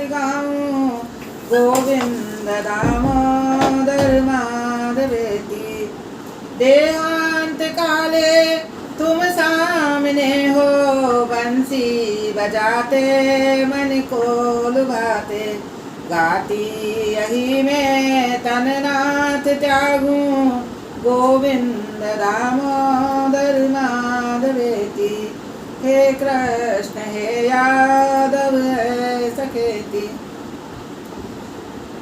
गाऊं गोविंद दामोदर माधवेति। देहांत काले तुम सामने हो, बंसी बजाते मन को लुभाते। गाती यही मैं तननाथ त्यागूं गोविंद दामोदर माधवेति। हे कृष्ण हे यादव है सखेति।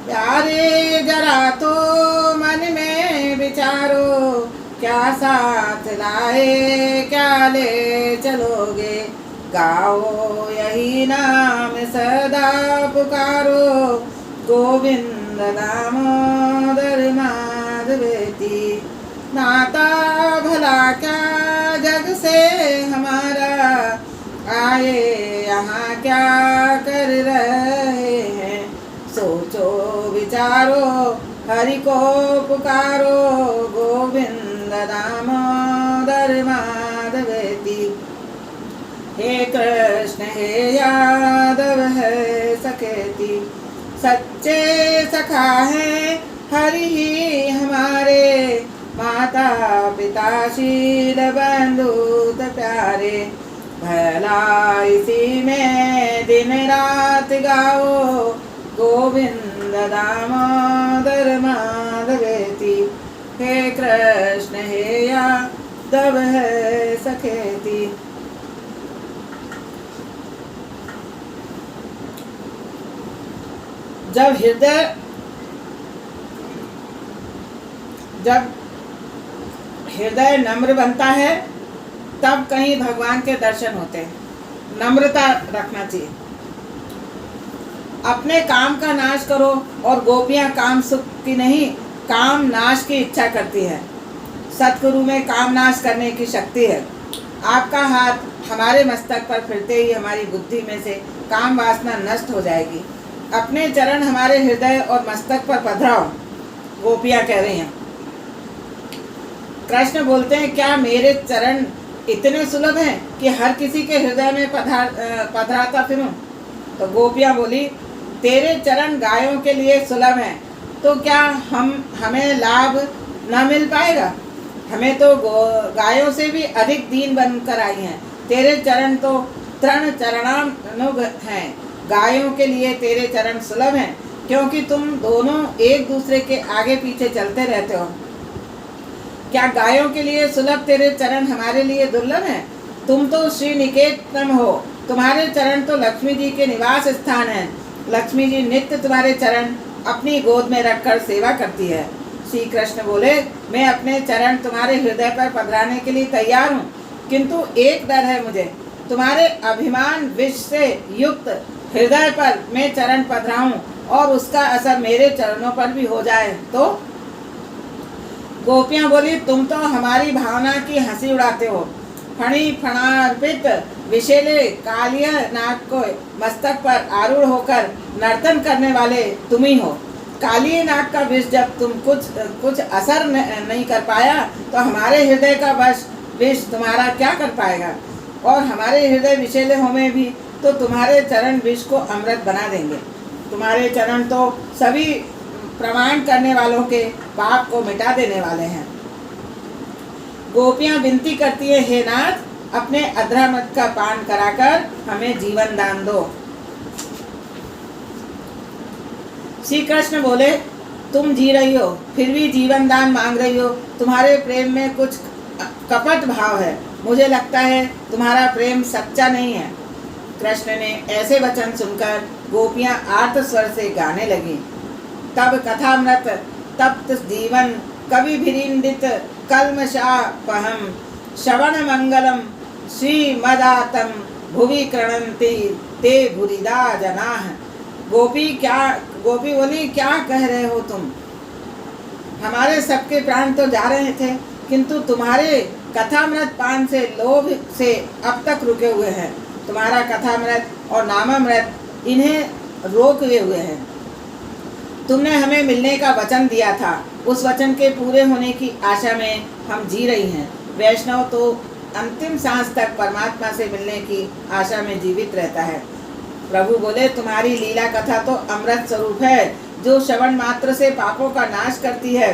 प्यारे जरा तो मन में विचारो, क्या साथ लाए क्या ले चलोगे। गाओ यही नाम सदा पुकारो गोविंद दामोदर माधवेति। नाता भला क्या जग से हमारा, आए यहाँ क्या कर रहे हैं। सोचो विचारो हरि को पुकारो गोविंद दामोदर माधवेति। हे कृष्ण हे यादव है सखेति। सच्चे सखा है हरि ही हमारे, माता पिता शील बंधु प्यारे। भला इसी में दिन रात गाओ गोविंद दामोदर माधवेति। हे कृष्ण हे यादव है सखेति। जब हृदय नम्र बनता है तब कहीं भगवान के दर्शन होते हैं। नम्रता रखना चाहिए। अपने काम का नाश करो, और गोपियां काम सुख की नहीं काम नाश की इच्छा करती है। सतगुरु में काम नाश करने की शक्ति है। आपका हाथ हमारे मस्तक पर फिरते ही हमारी बुद्धि में से काम वासना नष्ट हो जाएगी। अपने चरण हमारे हृदय और मस्तक पर पधराओ, गोपियां कह रही हैं। कृष्ण बोलते हैं, क्या मेरे चरण इतने सुलभ हैं कि हर किसी के हृदय में पधराता फिरूं। तो गोपियां बोली, तेरे चरण गायों के लिए सुलभ हैं, तो क्या हमें लाभ न मिल पाएगा। हमें तो गायों से भी अधिक दीन बनकर आई हैं। तेरे चरण तो तृण चरणानुग हैं। गायों के लिए तेरे चरण सुलभ हैं, क्योंकि तुम दोनों एक दूसरे के आगे पीछे चलते रहते हो। क्या गायों के लिए सुलभ तेरे चरण हमारे लिए दुर्लभ हैं। तुम तो श्री निकेतन हो, तुम्हारे चरण तो लक्ष्मी जी के निवास स्थान हैं। लक्ष्मी जी नित्य तुम्हारे चरण अपनी गोद में रखकर सेवा करती है। श्री कृष्ण बोले, मैं अपने चरण तुम्हारे हृदय पर पधराने के लिए तैयार हूँ, किंतु एक डर है मुझे। तुम्हारे अभिमान विष से युक्त हृदय पर मैं चरण पधराऊं और उसका असर मेरे चरणों पर भी हो जाए तो। गोपियां बोली, तुम तो हमारी भावना की हंसी उड़ाते हो। फणी फणार्पित विशेले कालिया नाग को मस्तक पर आरूढ़ होकर नर्तन करने वाले तुम ही हो। काली नाग का विष जब तुम कुछ असर नहीं कर पाया, तो हमारे हृदय का विष तुम्हारा क्या कर पाएगा। और हमारे हृदय विशेले होने भी तो तुम्हारे चरण विष को अमृत बना देंगे। तुम्हारे चरण तो सभी प्रमाण करने वालों के पाप को मिटा देने वाले हैं। गोपियां विनती करती है, हे नाथ, अपने अधरामृत का पान कराकर हमें जीवन दान दो। श्री कृष्ण बोले, तुम जी रही हो फिर भी जीवन दान मांग रही हो। तुम्हारे प्रेम में कुछ कपट भाव है। मुझे लगता है तुम्हारा प्रेम सच्चा नहीं है। कृष्ण ने ऐसे वचन सुनकर गोपियां आर्त स्वर से गाने लगी। तब कथामृत तप्त जीवन कवि भिरिंदित कल्मषापहम श्रवण मंगलम श्रीमदातम भुवि क्रणंति ते भुरिदा जनाः। गोपी बोली, क्या कह रहे हो तुम। हमारे सबके प्राण तो जा रहे थे, किंतु तुम्हारे कथामृत पान से लोभ से अब तक रुके हुए हैं। तुम्हारा कथामृत और नामामृत इन्हें रोके हुए हैं। तुमने हमें मिलने का वचन दिया था, उस वचन के पूरे होने की आशा में हम जी रही हैं। वैष्णव तो अंतिम सांस तक परमात्मा से मिलने की आशा में जीवित रहता है। प्रभु बोले, तुम्हारी लीला कथा तो अमृत स्वरूप है, जो श्रवण मात्र से पापों का नाश करती है।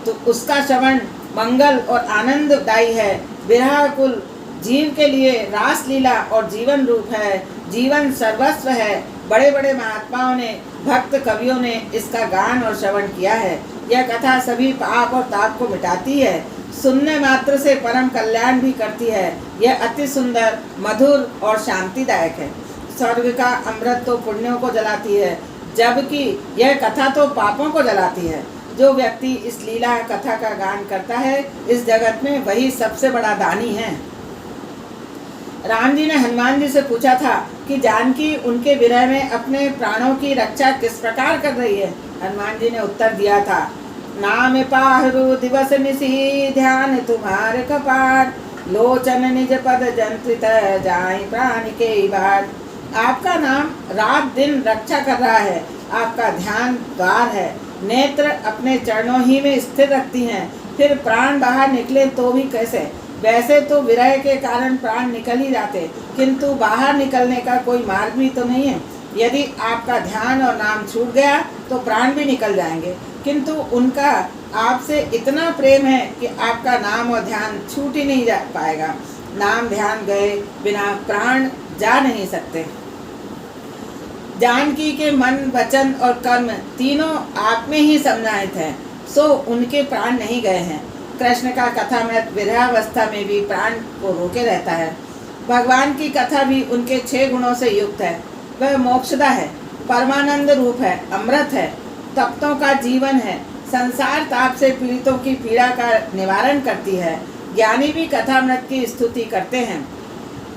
तो उसका श्रवण मंगल और आनंददायी है। विरह कुल जीव के लिए रास लीला और जीवन रूप है, जीवन सर्वस्व है। बड़े बड़े महात्माओं ने, भक्त कवियों ने इसका गान और श्रवण किया है। यह कथा सभी पाप और ताप को मिटाती है, सुनने मात्र से परम कल्याण भी करती है। यह अति सुंदर, मधुर और शांतिदायक है। स्वर्ग का अमृत तो पुण्यों को जलाती है, जबकि यह कथा तो पापों को जलाती है। जो व्यक्ति इस लीला कथा का गान करता है, इस जगत में वही सबसे बड़ा दानी है। राम जी ने हनुमान जी से पूछा था कि जानकी उनके विरह में अपने प्राणों की रक्षा किस प्रकार कर रही है। हनुमान जी ने उत्तर दिया था, नाम पाहरु दिवस निसी, ध्यान तुम्हारे कपाट, लोचन निज पद जंत्रित, जाए प्राण के बाट। आपका नाम रात दिन रक्षा कर रहा है, आपका ध्यान द्वार है। नेत्र अपने चरणों ही में स्थिर रखती हैं, फिर प्राण बाहर निकले तो भी कैसे। वैसे तो विरह के कारण प्राण निकल ही जाते, किंतु बाहर निकलने का कोई मार्ग भी तो नहीं है। यदि आपका ध्यान और नाम छूट गया तो प्राण भी निकल जाएंगे, किंतु उनका आपसे इतना प्रेम है कि आपका नाम और ध्यान छूट ही नहीं जा पाएगा। नाम ध्यान गए बिना प्राण जा नहीं सकते। जानकी के मन, वचन और कर्म तीनों आप में ही समाहित हैं, सो उनके प्राण नहीं गए हैं। कृष्ण का कथामृत विरहावस्था में भी प्राण को रोके रहता है। भगवान की कथा भी उनके 6 गुणों से युक्त है। वह मोक्षदा है, परमानंद रूप है, अमृत है, तप्तों का जीवन है, संसार ताप से पीड़ितों की पीड़ा का निवारण करती है। ज्ञानी भी कथामृत की स्तुति करते हैं।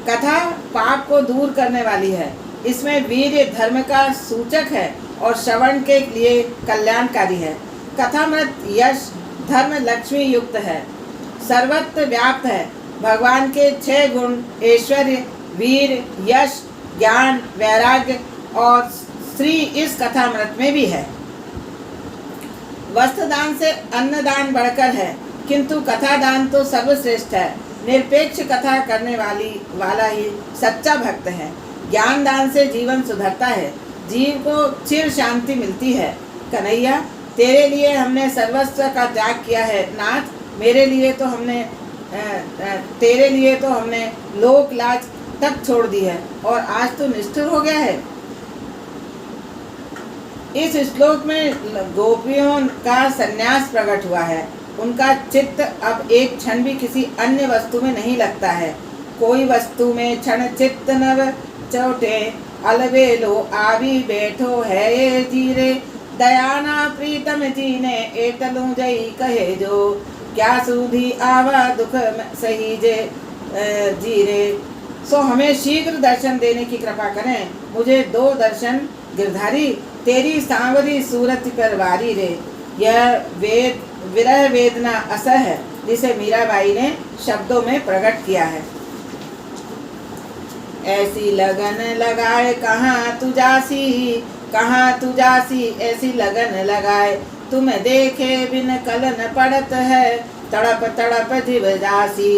कथा पाप को दूर करने वाली है, इसमें वीर्य धर्म का सूचक है और श्रवण के लिए कल्याणकारी है। कथामृत यश धर्म लक्ष्मी युक्त है, सर्वत्र व्याप्त है। भगवान के 6 गुण ऐश्वर्य, वीर, यश, ज्ञान, वैराग्य और श्री इस कथामृत में भी है। वस्त्रदान से अन्नदान बढ़कर है, किंतु कथादान तो सर्वश्रेष्ठ है। निरपेक्ष कथा करने वाला ही सच्चा भक्त है। ज्ञान दान से जीवन सुधरता है, जीव को चिर शांति मिलती है। कन्हैया, तेरे लिए हमने सर्वस्व का त्याग किया है। नाथ, तेरे लिए तो हमने लोक लाज तक छोड़ दी है और आज तो निष्ठुर हो गया है। इस श्लोक में गोपियों का संन्यास प्रकट हुआ है। उनका चित्त अब एक क्षण भी किसी अन्य वस्तु में नहीं लगता है। कोई वस्तु में क्षण चित्त नव चौटे, अलबेलो आवी बैठो है ये जीरे, दयाना प्रीतम जीने एटलू जई कहे जो, क्या सूधी आवा दुख सही जे जीरे। सो हमें शीघ्र दर्शन देने की कृपा करें। मुझे 2 दर्शन गिरधारी, तेरी सांवरी सूरत पर वारी रे। यह विरह वेदना असह है, जिसे मीराबाई ने शब्दों में प्रकट किया है। ऐसी लगन लगाए कहाँ तू जासी, कहाँ तू जासी ऐसी लगन लगाए, तुम देखे बिन कलन पड़त है, तड़प तड़प जीव जासी।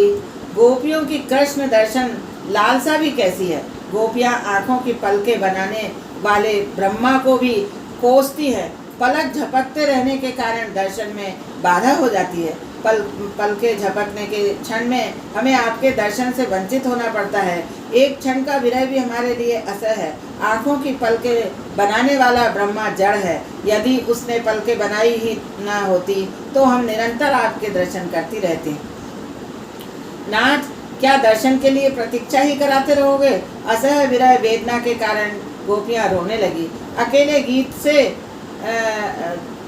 गोपियों की कृष्ण दर्शन लालसा भी कैसी है। गोपियाँ आँखों की पलकें बनाने वाले ब्रह्मा को भी कोसती है। पलक झपकते रहने के कारण दर्शन में बाधा हो जाती है। पलके झपकने के क्षण में हमें आपके दर्शन से वंचित होना पड़ता है। एक क्षण का विरह भी हमारे लिए असह है। आँखों की पलके बनाने वाला ब्रह्मा जड़ है। यदि उसने पलके बनाई ही न होती तो हम निरंतर आपके दर्शन करती रहती। नाथ, क्या दर्शन के लिए प्रतीक्षा ही कराते रहोगे? असह विरह वेदना के कारण गोपियाँ रोने लगी। अकेले गीत से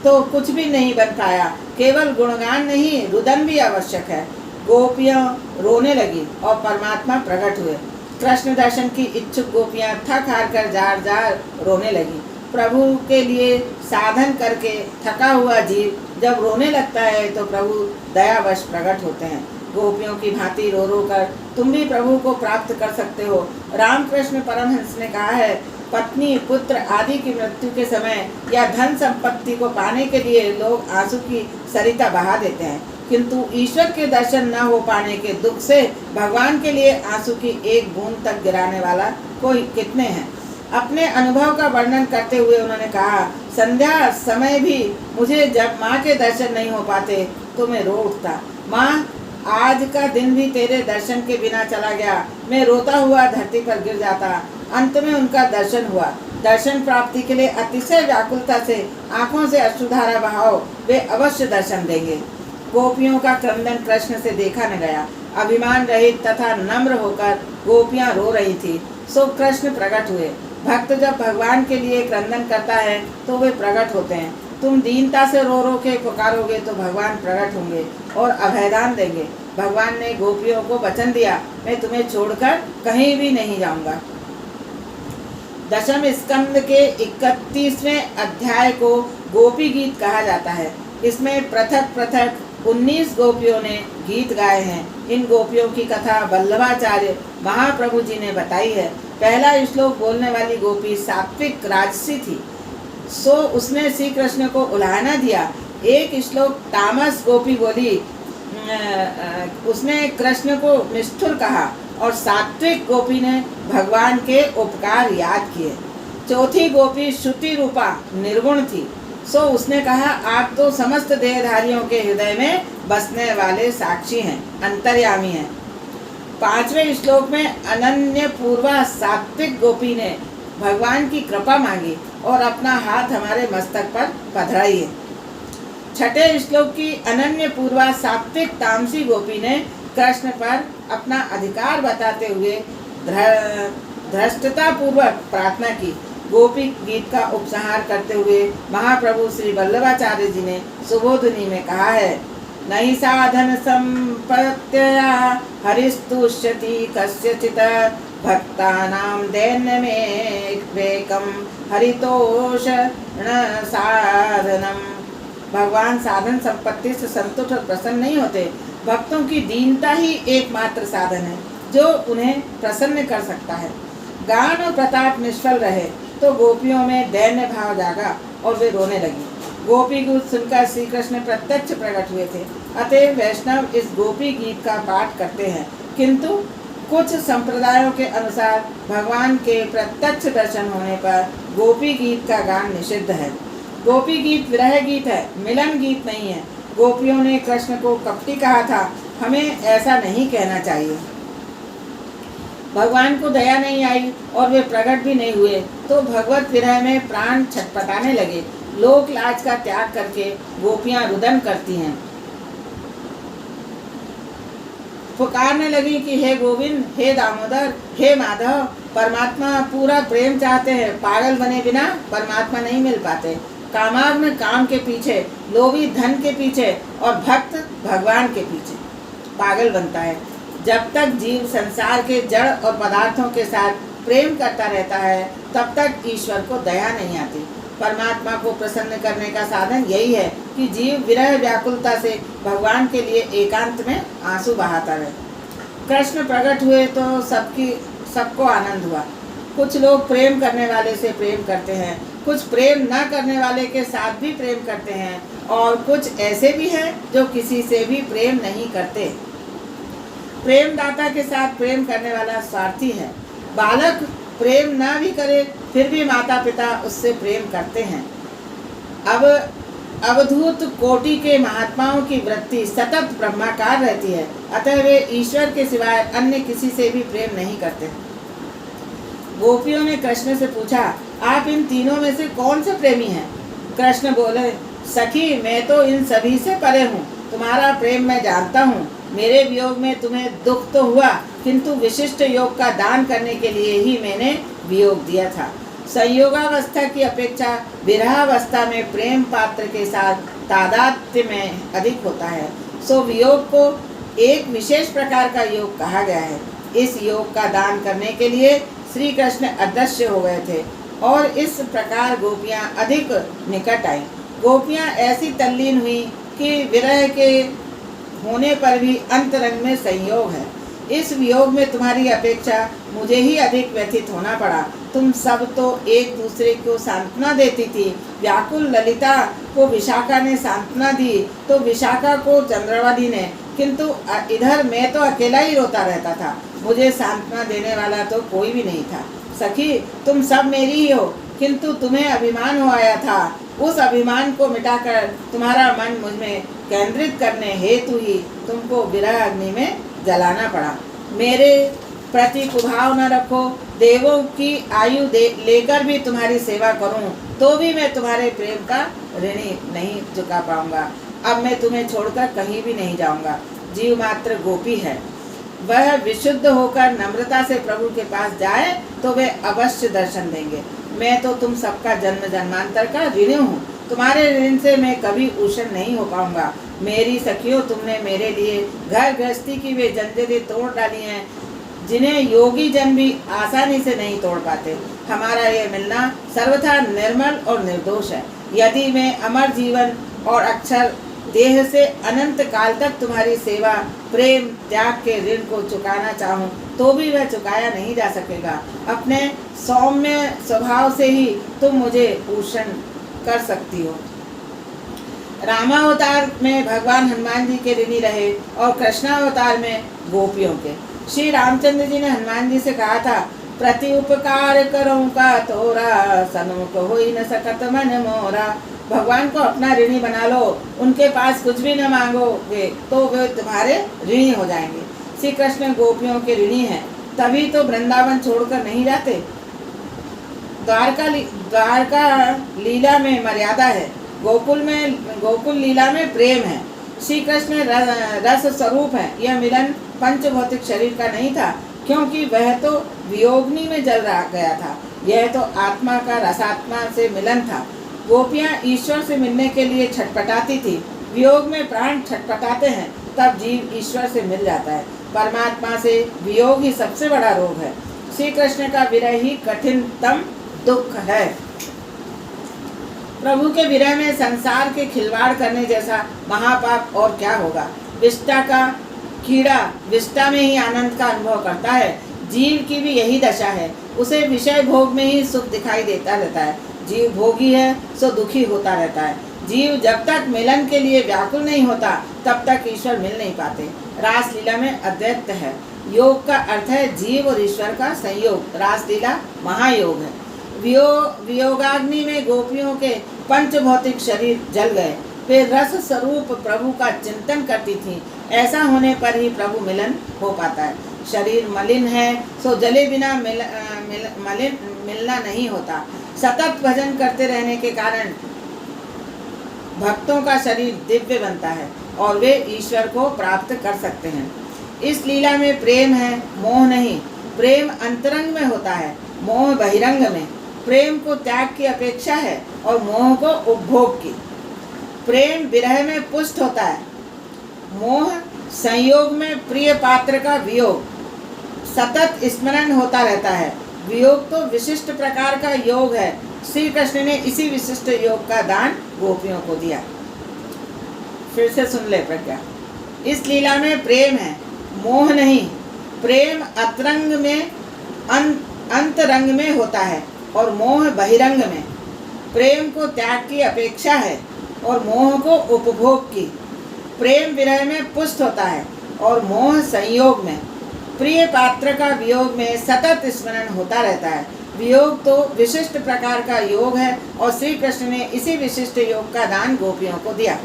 तो कुछ भी नहीं बन पाया, केवल गुणगान नहीं रुदन भी आवश्यक है। गोपियाँ रोने लगी और परमात्मा प्रकट हुए। कृष्ण दर्शन की इच्छुक गोपियाँ थक हार कर जार जार रोने लगी। प्रभु के लिए साधन करके थका हुआ जीव जब रोने लगता है तो प्रभु दयावश प्रकट होते हैं। गोपियों की भांति रो रो कर तुम भी प्रभु को प्राप्त कर सकते हो। रामकृष्ण परमहंस ने कहा है, पत्नी, पुत्र आदि की मृत्यु के समय या धन संपत्ति को पाने के लिए लोग आंसू की सरिता बहा देते हैं, किंतु ईश्वर के दर्शन न हो पाने के दुख से भगवान के लिए आंसू की एक बूंद तक गिराने वाला कोई कितने हैं। अपने अनुभव का वर्णन करते हुए उन्होंने कहा, संध्या समय भी मुझे जब माँ के दर्शन नहीं हो पाते तो मैं रो उठता। माँ, आज का दिन भी तेरे दर्शन के बिना चला गया। मैं रोता हुआ धरती पर गिर जाता। अंत में उनका दर्शन हुआ। दर्शन प्राप्ति के लिए अतिशय व्याकुलता से आंखों से अश्रुधारा बहाओ, वे अवश्य दर्शन देंगे। गोपियों का क्रंदन कृष्ण से देखा न गया। अभिमान रहित तथा नम्र होकर गोपियां रो रही थी, सो कृष्ण प्रकट हुए। भक्त जब भगवान के लिए क्रंदन करता है तो वे प्रकट होते हैं। तुम दीनता से रो रो के पुकारोगे तो भगवान प्रकट होंगे और अभयदान देंगे। भगवान ने गोपियों को वचन दिया, मैं तुम्हें छोड़कर कहीं भी नहीं जाऊंगा। दशम स्कंद के 31वें अध्याय को गोपी गीत कहा जाता है। इसमें पृथक पृथक 19 गोपियों ने गीत गाए हैं। इन गोपियों की कथा वल्लभाचार्य महाप्रभु जी ने बताई है। पहला श्लोक बोलने वाली गोपी सात्विक राजसी थी, सो उसने श्री कृष्ण को उलाहना दिया। एक श्लोक तामस गोपी बोली, उसने कृष्ण को निष्ठुर कहा और सात्विक गोपी ने भगवान के उपकार याद किए। चौथी गोपी श्रुति रूपा निर्गुण थी, सो उसने कहा, आप तो समस्त देहधारियों के हृदय में बसने वाले साक्षी हैं, अंतर्यामी हैं। 5वें श्लोक में अनन्य पूर्वा सात्विक गोपी ने भगवान की कृपा मांगी और अपना हाथ हमारे मस्तक पर पधराई है। 6ठे श्लोक की अनन्य पूर्वा सात्विक तामसी गोपी ने कृष्ण पर अपना अधिकार बताते हुए धृष्टता पूर्वक प्रार्थना की। गोपी गीत का उपसंहार करते हुए महाप्रभु श्री वल्लभाचार्य जी ने सुबोधनी में कहा है, नहीं साधन संपत्तया हरिस्तुष्यति कस्यचित् भक्तानां दैन्यमेकं हरितोषण साधनम। भगवान साधन संपत्ति से संतुष्ट और प्रसन्न नहीं होते। भक्तों की दीनता ही एकमात्र साधन है जो उन्हें प्रसन्न कर सकता है। गान और प्रताप निष्फल रहे तो गोपियों में दैन्य भाव जागा और वे रोने लगी। गोपी गीत सुनकर श्री कृष्ण प्रत्यक्ष प्रकट हुए थे, अतएव वैष्णव इस गोपी गीत का पाठ करते हैं। किंतु कुछ संप्रदायों के अनुसार भगवान के प्रत्यक्ष दर्शन होने पर गोपी गीत का गान निषिद्ध है। गोपी गीत विरह गीत है, मिलन गीत नहीं है। गोपियों ने कृष्ण को कपटी कहा था, हमें ऐसा नहीं कहना चाहिए। भगवान को दया नहीं आई और वे प्रकट भी नहीं हुए तो भगवत विरह में प्राण छटपटाने लगे। लोक लाज का त्याग करके गोपियां रुदन करती हैं, पुकारने लगी कि हे गोविंद, हे दामोदर, हे माधव। परमात्मा पूरा प्रेम चाहते हैं, पागल बने बिना परमात्मा नहीं मिल पाते। कामाग्न काम के पीछे, लोभी धन के पीछे और भक्त भगवान के पीछे पागल बनता है। जब तक जीव संसार के जड़ और पदार्थों के साथ प्रेम करता रहता है तब तक ईश्वर को दया नहीं आती। परमात्मा को प्रसन्न करने का साधन यही है कि जीव विरह व्याकुलता से भगवान के लिए एकांत में आंसू बहाता रहे। कृष्ण प्रकट हुए तो सबको आनंद हुआ। कुछ लोग प्रेम करने वाले से प्रेम करते हैं, कुछ प्रेम न करने वाले के साथ भी प्रेम करते हैं और कुछ ऐसे भी हैं जो किसी से भी प्रेम नहीं करते। प्रेमदाता के साथ प्रेम करने वाला स्वार्थी है। बालक प्रेम न भी करे फिर भी माता पिता उससे प्रेम करते हैं। अब अवधूत कोटि के महात्माओं की वृत्ति सतत ब्रह्माकार रहती है, अतः वे ईश्वर के सिवाय अन्य किसी से भी प्रेम नहीं करते। गोपियों ने कृष्ण से पूछा, आप इन तीनों में से कौन से प्रेमी हैं? कृष्ण बोले, सखी, मैं तो इन सभी से परे हूँ। तुम्हारा प्रेम मैं जानता हूँ। मेरे वियोग में तुम्हें दुख तो हुआ, किंतु विशिष्ट योग का दान करने के लिए ही मैंने वियोग दिया था। संयोगावस्था की अपेक्षा विरहावस्था में प्रेम पात्र के साथ तादात्म्य में अधिक होता है, सो वियोग को एक विशेष प्रकार का योग कहा गया है। इस योग का दान करने के लिए श्री कृष्ण अदृश्य हो गए थे और इस प्रकार गोपियां अधिक निकट आईं। गोपियां ऐसी तल्लीन हुई कि विरह के होने पर भी अंतरंग में संयोग है। इस वियोग में तुम्हारी अपेक्षा मुझे ही अधिक व्यथित होना पड़ा। तुम सब तो एक दूसरे को सांत्वना देती थी। व्याकुल ललिता को विशाखा ने सांत्वना दी तो विशाखा को चंद्रवती ने, किंतु इधर मैं तो अकेला ही रोता रहता था। मुझे सांत्वना देने वाला तो कोई भी नहीं था। सखी, तुम सब मेरी ही हो, किंतु तुम्हें अभिमान हो आया था। उस अभिमान को मिटाकर तुम्हारा मन मुझ में केंद्रित करने हेतु ही तुमको विरह अग्नि में जलाना पड़ा। मेरे प्रति कुभाव न रखो। देवों की आयु लेकर भी तुम्हारी सेवा करूं तो भी मैं तुम्हारे प्रेम का ऋणी नहीं चुका पाऊंगा। अब मैं तुम्हें छोड़कर कहीं भी नहीं जाऊंगा। जीव मात्र गोपी है, वह विशुद्ध होकर नम्रता से प्रभु के पास जाए तो वे अवश्य दर्शन देंगे। मैं तो तुम सबका जन्म जन्मांतर का ऋणी हूँ। तुम्हारे ऋण से मैं कभी उषण नहीं हो पाऊंगा। मेरी सखियों, तुमने मेरे लिए घर गृहस्थी की वे जंजीरें तोड़ डाली हैं जिन्हें योगी जन भी आसानी से नहीं तोड़ पाते। हमारा ये मिलना सर्वथा निर्मल और निर्दोष है। यदि मैं अमर जीवन और अक्षर देह से अनंत काल तक तुम्हारी सेवा, प्रेम, त्याग के ऋण को चुकाना चाहूं तो भी वह चुकाया नहीं जा सकेगा। अपने सौम्य स्वभाव से ही तुम मुझे भूषण कर सकती हो। रामावतार में भगवान हनुमान जी के ऋणी रहे और कृष्णावतार में गोपियों के। श्री रामचंद्र जी ने हनुमान जी से कहा था, प्रति उपकार करूं का तोरा, सन्मुख होई न सकत मन मोरा। भगवान को अपना ऋणी बना लो, उनके पास कुछ भी न मांगोगे तो वे तुम्हारे ऋणी हो जाएंगे। श्री कृष्ण गोपियों के ऋणी हैं, तभी तो वृंदावन छोड़कर नहीं जाते। द्वारका लीला में मर्यादा है, गोकुल लीला में प्रेम है। श्री कृष्ण रस स्वरूप है। यह मिलन पंच भौतिक शरीर का नहीं था, क्योंकि वह तो वियोगनी में जल गया था। यह तो आत्मा का रसात्मा से मिलन था। गोपियां ईश्वर से मिलने के लिए छटपटाती थी। वियोग में प्राण छटपटाते हैं, तब जीव ईश्वर से मिल जाता है। परमात्मा से वियोग ही सबसे बड़ा रोग है। श्री कृष्ण का विरह ही कठिनतम दुख है। प्रभु के विरह में संसार के खिलवाड़ करने जैसा महापाप और क्या होगा। विष्टा का कीड़ा विष्टा में ही आनंद का अनुभव करता है। जीव की भी यही दशा है, उसे विषय भोग में ही सुख दिखाई देता रहता है। जीव भोगी है सो दुखी होता रहता है। जीव जब तक मिलन के लिए व्याकुल नहीं होता तब तक ईश्वर मिल नहीं पाते। रासलीला में अद्वैत है। योग का अर्थ है जीव और ईश्वर का संयोग। रासलीला महायोग है। वियोगाग्नि में गोपियों के पंच भौतिक शरीर जल गए। वे रस स्वरूप प्रभु का चिंतन करती थी। ऐसा होने पर ही प्रभु मिलन हो पाता है। शरीर मलिन है सो जले बिना मिलना नहीं होता। सतत भजन करते रहने के कारण भक्तों का शरीर दिव्य बनता है और वे ईश्वर को प्राप्त कर सकते हैं। इस लीला में प्रेम है, मोह नहीं। प्रेम अंतरंग में होता है, मोह बहिरंग में। प्रेम को त्याग की अपेक्षा है और मोह को उपभोग की। प्रेम विरह में पुष्ट होता है, मोह संयोग में प्रिय पात्र का वियोग। सतत स्मरण होता रहता है। वियोग तो विशिष्ट प्रकार का योग है। श्री कृष्ण ने इसी विशिष्ट योग का दान गोपियों को दिया। फिर से सुन ले प्रज्ञा। इस लीला में प्रेम है, मोह नहीं। प्रेम अतरंग में अंतरंग में होता है और मोह बहिरंग में। प्रेम को त्याग की अपेक्षा है और मोह को उपभोग की। प्रेम विरह में पुष्ट होता है और मोह संयोग में। प्रिय पात्र का वियोग में सतत स्मरण होता रहता है। वियोग तो विशिष्ट प्रकार का योग है और श्री कृष्ण ने इसी विशिष्ट योग का दान गोपियों को दिया।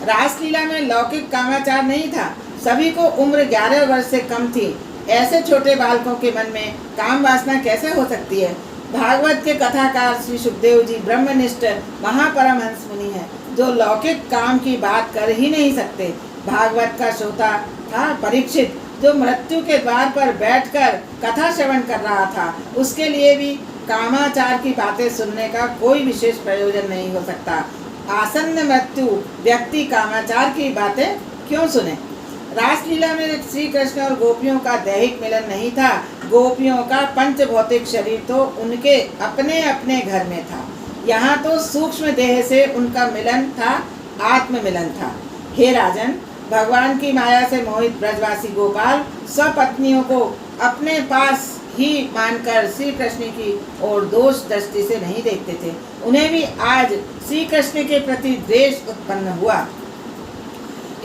रासलीला में लौकिक कामाचार नहीं था। सभी को उम्र 11 वर्ष से कम थी। ऐसे छोटे बालकों के मन में काम वासना कैसे हो सकती है। भागवत के कथाकार श्री सुखदेव जी ब्रह्मनिष्ठ महापरमहंस मुनि हैं, जो लौकिक काम की बात कर ही नहीं सकते। भागवत का श्रोता था परीक्षित, जो मृत्यु के द्वार पर बैठकर कथा श्रवण कर रहा था। उसके लिए भी कामाचार की बातें सुनने का कोई विशेष प्रयोजन नहीं हो सकता। आसन्न मृत्यु व्यक्ति कामाचार की बातें क्यों सुने। रासलीला में श्री कृष्ण और गोपियों का दैहिक मिलन नहीं था। गोपियों का पंच भौतिक शरीर तो उनके अपने अपने घर में था। यहाँ तो सूक्ष्म देह से उनका मिलन था, आत्म मिलन था। हे राजन, भगवान की माया से मोहित ब्रजवासी गोपाल स्वपत्नियों को अपने पास ही मानकर श्री कृष्ण की ओर दोष दृष्टि से नहीं देखते थे। उन्हें भी आज श्री कृष्ण के प्रति द्वेष उत्पन्न हुआ।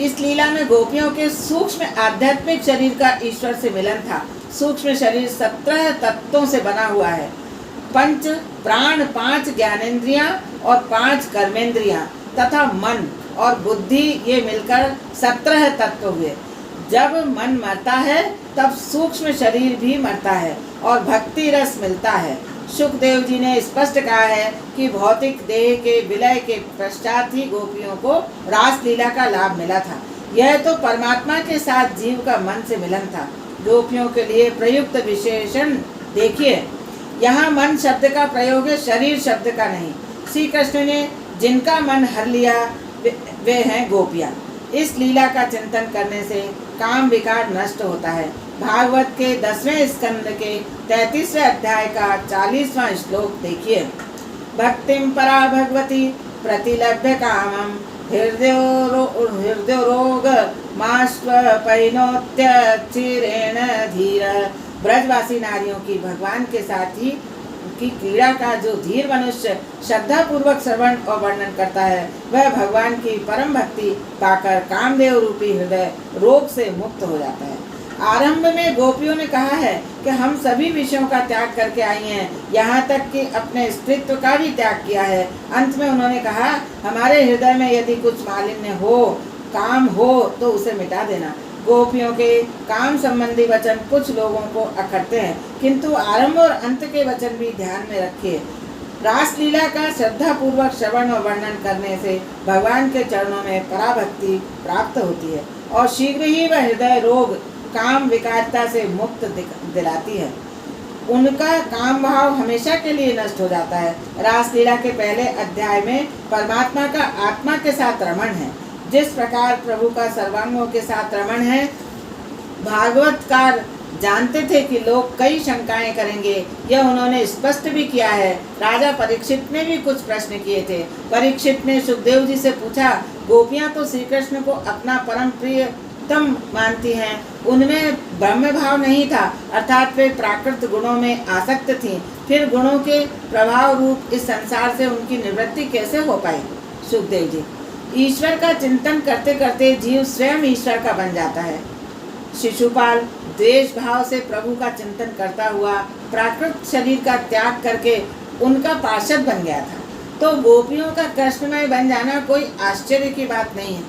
इस लीला में गोपियों के सूक्ष्म आध्यात्मिक शरीर का ईश्वर से मिलन था। सूक्ष्म शरीर 17 तत्वों से बना हुआ है। 5 प्राण, 5 ज्ञानेंद्रियां और 5 कर्मेंद्रियां तथा मन और बुद्धि, ये मिलकर 17 तत्व हुए। जब मन मरता है तब सूक्ष्म शरीर भी मरता है और भक्ति रस मिलता है। सुखदेव जी ने स्पष्ट कहा है कि भौतिक देह के विलय के पश्चात ही गोपियों को रासलीला का लाभ मिला था। यह तो परमात्मा के साथ जीव का मन से मिलन था। गोपियों के लिए प्रयुक्त विशेषण देखिए, यहाँ मन शब्द का प्रयोग है, शरीर शब्द का नहीं। श्री कृष्ण ने जिनका मन हर लिया वे हैं गोपियाँ। इस लीला का चिंतन करने से काम विकार नष्ट होता है। भागवत के 10वें स्कंद के 33वें अध्याय का 40वां श्लोक देखिए। भक्तिम परा भगवती प्रतिलभ्य कामम हृदय रोग मास्वपैनोत्य चिरेण धीर। ब्रजवासी नारियों की भगवान के साथ ही की क्रीड़ा का जो धीर मनुष्य श्रद्धा पूर्वक श्रवण और वर्णन करता है, वह भगवान की परम भक्ति पाकर कामदेव रूपी हृदय रोग से मुक्त हो जाता है। आरंभ में गोपियों ने कहा है कि हम सभी विषयों का त्याग करके आई हैं, यहाँ तक कि अपने स्त्रीत्व का भी त्याग किया है। अंत में उन्होंने कहा, हमारे हृदय में यदि कुछ मालिन्य हो, काम हो तो उसे मिटा देना। गोपियों के काम संबंधी वचन कुछ लोगों को अखरते हैं, किंतु आरंभ और अंत के वचन भी ध्यान में रखिए। रासलीला का श्रद्धा पूर्वक श्रवण और वर्णन करने से भगवान के चरणों में पराभक्ति प्राप्त होती है और शीघ्र ही वह हृदय रोग काम विकारता से मुक्त दिलाती है। उनका काम भाव हमेशा के लिए नष्ट हो जाता है। रासलीला के पहले अध्याय में परमात्मा का आत्मा के साथ रमण है। जिस प्रकार प्रभु का सर्वांगों के साथ रमण है, भागवतकार जानते थे कि लोग कई शंकाएं करेंगे। यह उन्होंने स्पष्ट भी किया है। राजा परीक्षित ने भी कुछ प्रश्न किए थे। परीक्षित ने सुखदेव जी से पूछा, गोपियां तो श्री कृष्ण को अपना परम प्रियतम मानती हैं, उनमें ब्रह्म भाव नहीं था, अर्थात वे प्राकृत गुणों में आसक्त थीं, फिर गुणों के प्रभाव रूप इस संसार से उनकी निवृत्ति कैसे हो पाई? सुखदेव जी, ईश्वर का चिंतन करते करते जीव स्वयं ईश्वर का बन जाता है। शिशुपाल द्वेष भाव से प्रभु का चिंतन करता हुआ प्राकृत शरीर का त्याग करके उनका पार्षद बन गया था, तो गोपियों का कृष्णमय बन जाना कोई आश्चर्य की बात नहीं है।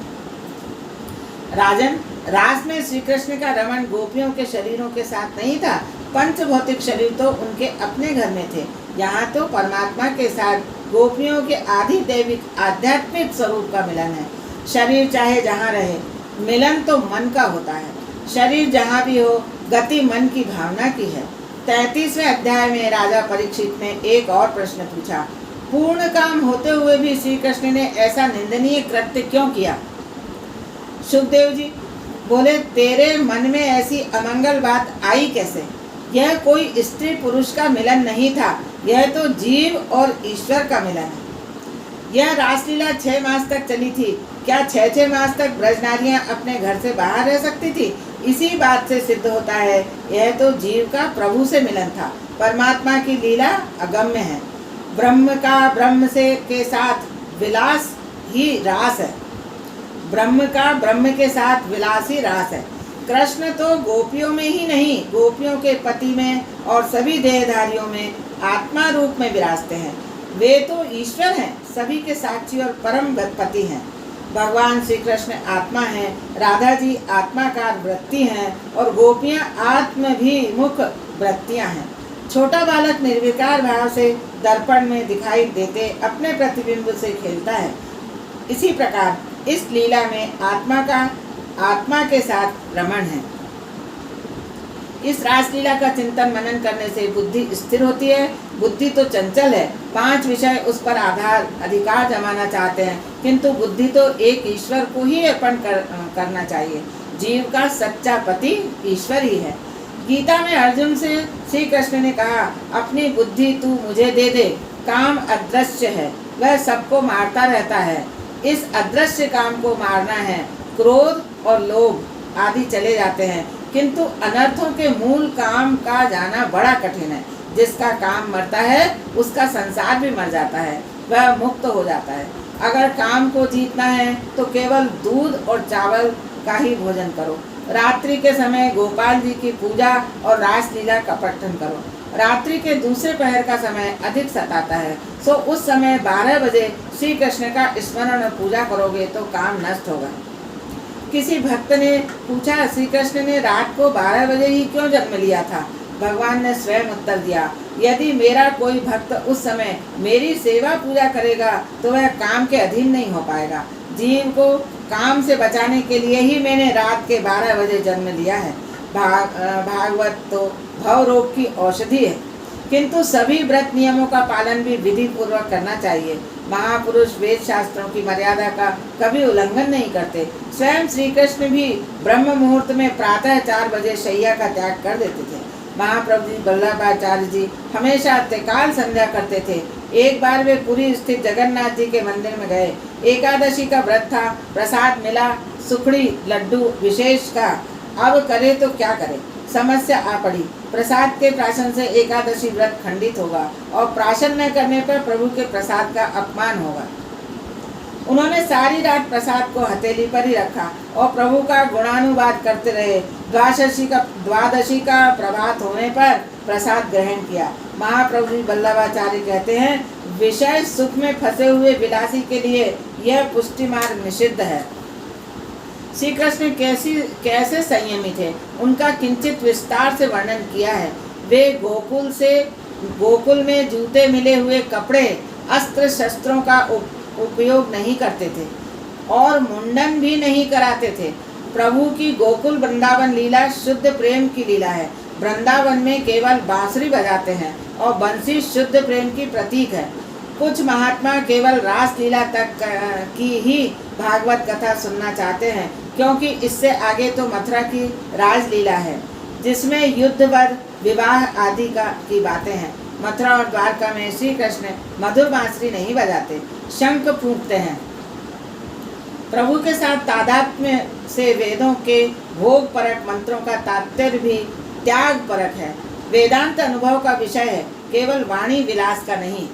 राजन, रास में श्री कृष्ण का रमण गोपियों के शरीरों के साथ नहीं था। पंच भौतिक शरीर तो उनके अपने घर में थे। यहाँ तो परमात्मा के साथ गोपियों के आदि दैविक आध्यात्मिक स्वरूप का मिलन है। शरीर चाहे जहाँ रहे, मिलन तो मन का होता है। शरीर जहाँ भी हो, गति मन की भावना की है। 33वें अध्याय में राजा परीक्षित ने एक और प्रश्न पूछा, पूर्ण काम होते हुए भी श्री कृष्ण ने ऐसा निंदनीय कृत्य क्यों किया? सुखदेव जी बोले, तेरे मन में ऐसी अमंगल बात आई कैसे? यह कोई स्त्री पुरुष का मिलन नहीं था, यह तो जीव और ईश्वर का मिलन है। यह रासलीला 6 मास तक चली थी। क्या 6 मास तक ब्रजनारियां अपने घर से बाहर रह सकती थी? इसी बात से सिद्ध होता है यह तो जीव का प्रभु से मिलन था। परमात्मा की लीला अगम्य है। ब्रह्म का ब्रह्म से के साथ विलास ही रास है। ब्रह्म का ब्रह्म के साथ विलास ही रास है। कृष्ण तो गोपियों में ही नहीं, गोपियों के पति में और सभी देहधारियों में आत्मा रूप में विराजते हैं। वे तो ईश्वर हैं, सभी के साक्षी और परम पति हैं। भगवान श्री कृष्ण आत्मा हैं, राधा जी आत्माकार वृत्ति हैं और गोपियाँ आत्मभिमुख वृत्तियाँ हैं। छोटा बालक निर्विकार भाव से दर्पण में दिखाई देते अपने प्रतिबिंब से खेलता है। इसी प्रकार इस लीला में आत्मा के साथ रमण है। इस रासलीला का चिंतन मनन करने से बुद्धि स्थिर होती है। बुद्धि तो चंचल है, 5 विषय उस पर अधिकार जमाना चाहते हैं, किंतु बुद्धि तो एक ईश्वर को ही अर्पण करना चाहिए। जीव का सच्चा पति ईश्वर ही है। गीता में अर्जुन से श्री कृष्ण ने कहा, अपनी बुद्धि तू मुझे दे दे। काम अदृश्य है, वह सबको मारता रहता है। इस अदृश्य काम को मारना है। क्रोध और लोभ आदि चले जाते हैं, किंतु अनर्थों के मूल काम का जाना बड़ा कठिन है। जिसका काम मरता है उसका संसार भी मर जाता है, वह मुक्त हो जाता है। अगर काम को जीतना है तो केवल दूध और चावल का ही भोजन करो। रात्रि के समय गोपाल जी की पूजा और रासलीला का पठन करो। रात्रि के दूसरे पहर का समय अधिक सताता है, सो उस समय 12 बजे श्री कृष्ण का स्मरण और पूजा करोगे तो काम नष्ट होगा। किसी भक्त ने पूछा, श्री कृष्ण ने रात को 12 बजे ही क्यों जन्म लिया था? भगवान ने स्वयं उत्तर दिया, यदि मेरा कोई भक्त उस समय मेरी सेवा पूजा करेगा तो वह काम के अधीन नहीं हो पाएगा। जीव को काम से बचाने के लिए ही मैंने रात के 12 बजे जन्म लिया है। भागवत तो भव रोग की औषधि है, किंतु सभी व्रत नियमों का पालन भी विधि पूर्वक करना चाहिए। महापुरुष वेद शास्त्रों की मर्यादा का कभी उल्लंघन नहीं करते। स्वयं श्री कृष्ण भी ब्रह्म मुहूर्त में प्रातः 4 बजे शैया का त्याग कर देते थे। महाप्रभु जी वल्लभाचार्य जी हमेशा त्रिकाल संध्या करते थे। एक बार वे पुरी स्थित जगन्नाथ जी के मंदिर में गए। एकादशी का व्रत था, प्रसाद मिला, सुखड़ी लड्डू विशेष का। अब करे तो क्या करे, समस्या आ पड़ी। प्रसाद के प्राशन से एकादशी व्रत खंडित होगा और प्राशन न करने पर प्रभु के प्रसाद का अपमान होगा। उन्होंने सारी रात प्रसाद को हथेली पर ही रखा और प्रभु का गुणानुवाद करते रहे। द्वादशी का प्रभात होने पर प्रसाद ग्रहण किया। महाप्रभु जी वल्लभाचार्य कहते हैं, विषय सुख में फंसे हुए विलासी के लिए यह पुष्टि मार्ग निषिद्ध है। श्री कृष्ण कैसे संयमी थे, उनका किंचित विस्तार से वर्णन किया है। वे गोकुल में जूते मिले हुए कपड़े, अस्त्र शस्त्रों का उपयोग नहीं करते थे और मुंडन भी नहीं कराते थे। प्रभु की गोकुल वृंदावन लीला शुद्ध प्रेम की लीला है। वृंदावन में केवल बांसुरी बजाते हैं और बंसी शुद्ध प्रेम की प्रतीक है। कुछ महात्मा केवल रास लीला तक की ही भागवत कथा सुनना चाहते हैं, क्योंकि इससे आगे तो मथुरा की राजलीला है, जिसमें युद्ध वध विवाह आदि की बातें हैं। मथुरा और द्वारका में श्री कृष्ण मधुर बांसुरी नहीं बजाते, शंख फूंकते हैं। प्रभु के साथ तादात्म्य से वेदों के भोग परक मंत्रों का तात्पर्य भी त्याग परक है। वेदांत अनुभव का विषय है, केवल वाणी विलास का नहीं।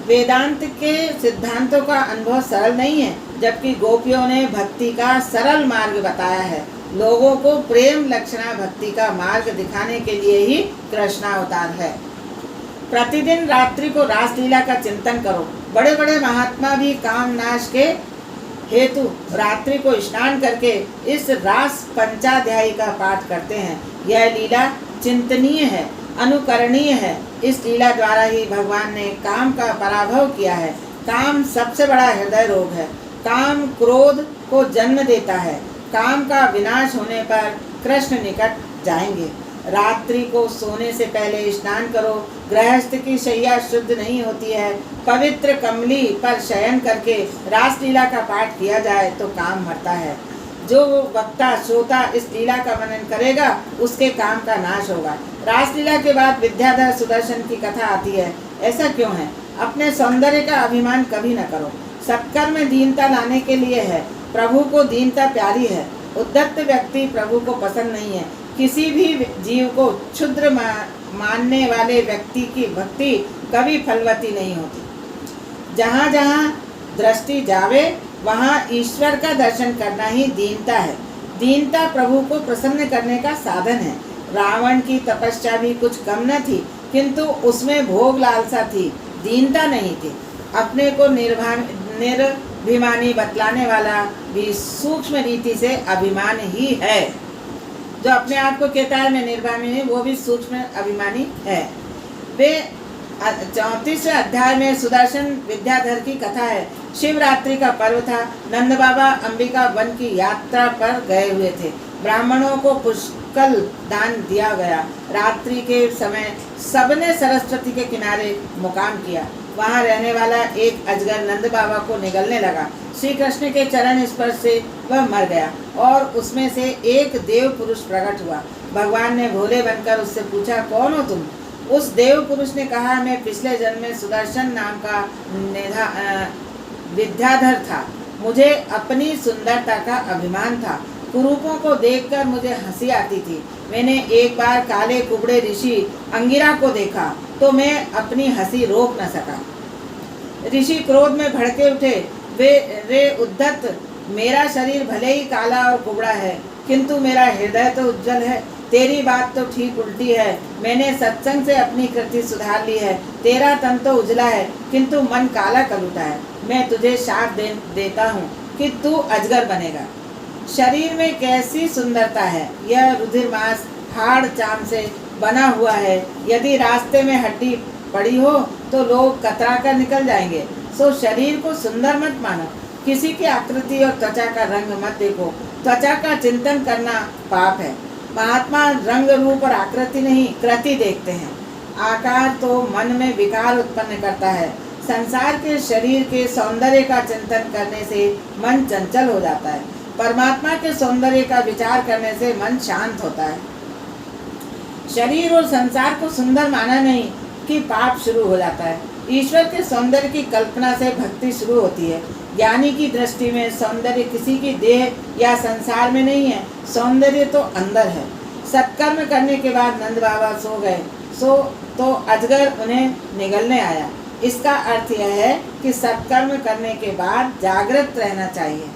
वेदांत के सिद्धांतों का अनुभव सरल नहीं है, जबकि गोपियों ने भक्ति का सरल मार्ग बताया है। लोगों को प्रेम लक्षणा भक्ति का मार्ग दिखाने के लिए ही कृष्णावतार है। प्रतिदिन रात्रि को रासलीला का चिंतन करो। बड़े बड़े महात्मा भी काम नाश के हेतु रात्रि को स्नान करके इस रास पंचाध्यायी का पाठ करते हैं। यह लीला चिंतनीय है, अनुकरणीय है। इस लीला द्वारा ही भगवान ने काम का पराभव किया है। काम सबसे बड़ा हृदय रोग है। काम क्रोध को जन्म देता है। काम का विनाश होने पर कृष्ण निकट जाएंगे। रात्रि को सोने से पहले स्नान करो। गृहस्थ की शैया शुद्ध नहीं होती है। पवित्र कमली पर शयन करके रासलीला का पाठ किया जाए तो काम मरता है। जो वक्ता श्रोता इस लीला का वर्णन करेगा उसके काम का नाश होगा। रासलीला के बाद विद्याधर सुदर्शन की कथा आती है। ऐसा क्यों है? अपने सौंदर्य का अभिमान कभी न करो। सत्कर्म में दीनता लाने के लिए है। प्रभु को दीनता प्यारी है। उद्धत व्यक्ति प्रभु को पसंद नहीं है। किसी भी जीव को क्षुद्र मानने वाले व्यक्ति की भक्ति कभी फलवती नहीं होती। जहाँ जहाँ दृष्टि जावे वहाँ ईश्वर का दर्शन करना ही दीनता है। दीनता प्रभु को प्रसन्न करने का साधन है। रावण की तपस्या भी कुछ कम न थी, किंतु उसमें भोग लालसा थी, दीनता नहीं थी। अपने को निर्भिमानी बतलाने वाला भी सूक्ष्म रीति से अभिमान ही है। जो अपने आप को कहता है मैं निर्भिमानी, वो भी सूक्ष्म अभिमानी है। वे 34वें अध्याय में सुदर्शन विद्याधर की कथा है। शिवरात्रि का पर्व था। नंद बाबा अंबिका वन की यात्रा पर गए हुए थे। ब्राह्मणों को पुष्कल दान दिया गया। रात्रि के समय सबने सरस्वती के किनारे मुकाम किया। वहाँ रहने वाला एक अजगर नंद बाबा को निगलने लगा। श्री कृष्ण के चरण स्पर्श से वह मर गया और उसमें से एक देव पुरुष प्रकट हुआ। भगवान ने भोले बनकर उससे पूछा, कौन हो तुम? उस देव पुरुष ने कहा, मैं पिछले जन्म में सुदर्शन नाम का विद्याधर था। मुझे अपनी सुंदरता का अभिमान था। कुरूपों को देखकर मुझे हंसी आती थी। मैंने एक बार काले कुबड़े ऋषि अंगिरा को देखा तो मैं अपनी हंसी रोक न सका। ऋषि क्रोध में भड़के उठे, वे उद्धत, मेरा शरीर भले ही काला और कुबड़ा है, किंतु मेरा हृदय तो उज्जवल है। तेरी बात तो ठीक उल्टी है। मैंने सत्संग से अपनी कृति सुधार ली है। तेरा तन तो उजला है, किंतु मन काला कलुटा है। मैं तुझे शाप देता हूँ कि तू अजगर बनेगा। शरीर में कैसी सुंदरता है। यह रुधिर मांस हाड़ चाम से बना हुआ है। यदि रास्ते में हड्डी पड़ी हो तो लोग कतरा कर निकल जाएंगे। सो शरीर को सुंदर मत मानो। किसी की आकृति और त्वचा का रंग मत देखो। त्वचा का चिंतन करना पाप है। महात्मा रंग रूप और आकृति नहीं, कृति देखते हैं। आकार तो मन में विकार उत्पन्न करता है। संसार के शरीर के सौंदर्य का चिंतन करने से मन चंचल हो जाता है। परमात्मा के सौंदर्य का विचार करने से मन शांत होता है। शरीर और संसार को सुंदर माना नहीं कि पाप शुरू हो जाता है। ईश्वर के सौंदर्य की कल्पना से भक्ति शुरू होती है। ज्ञानी की दृष्टि में सौंदर्य किसी की देह या संसार में नहीं है, सौंदर्य तो अंदर है। सत्कर्म करने के बाद नंद बाबा सो गए, तो अजगर उन्हें निगलने आया। इसका अर्थ यह है कि सत्कर्म करने के बाद जागृत रहना चाहिए।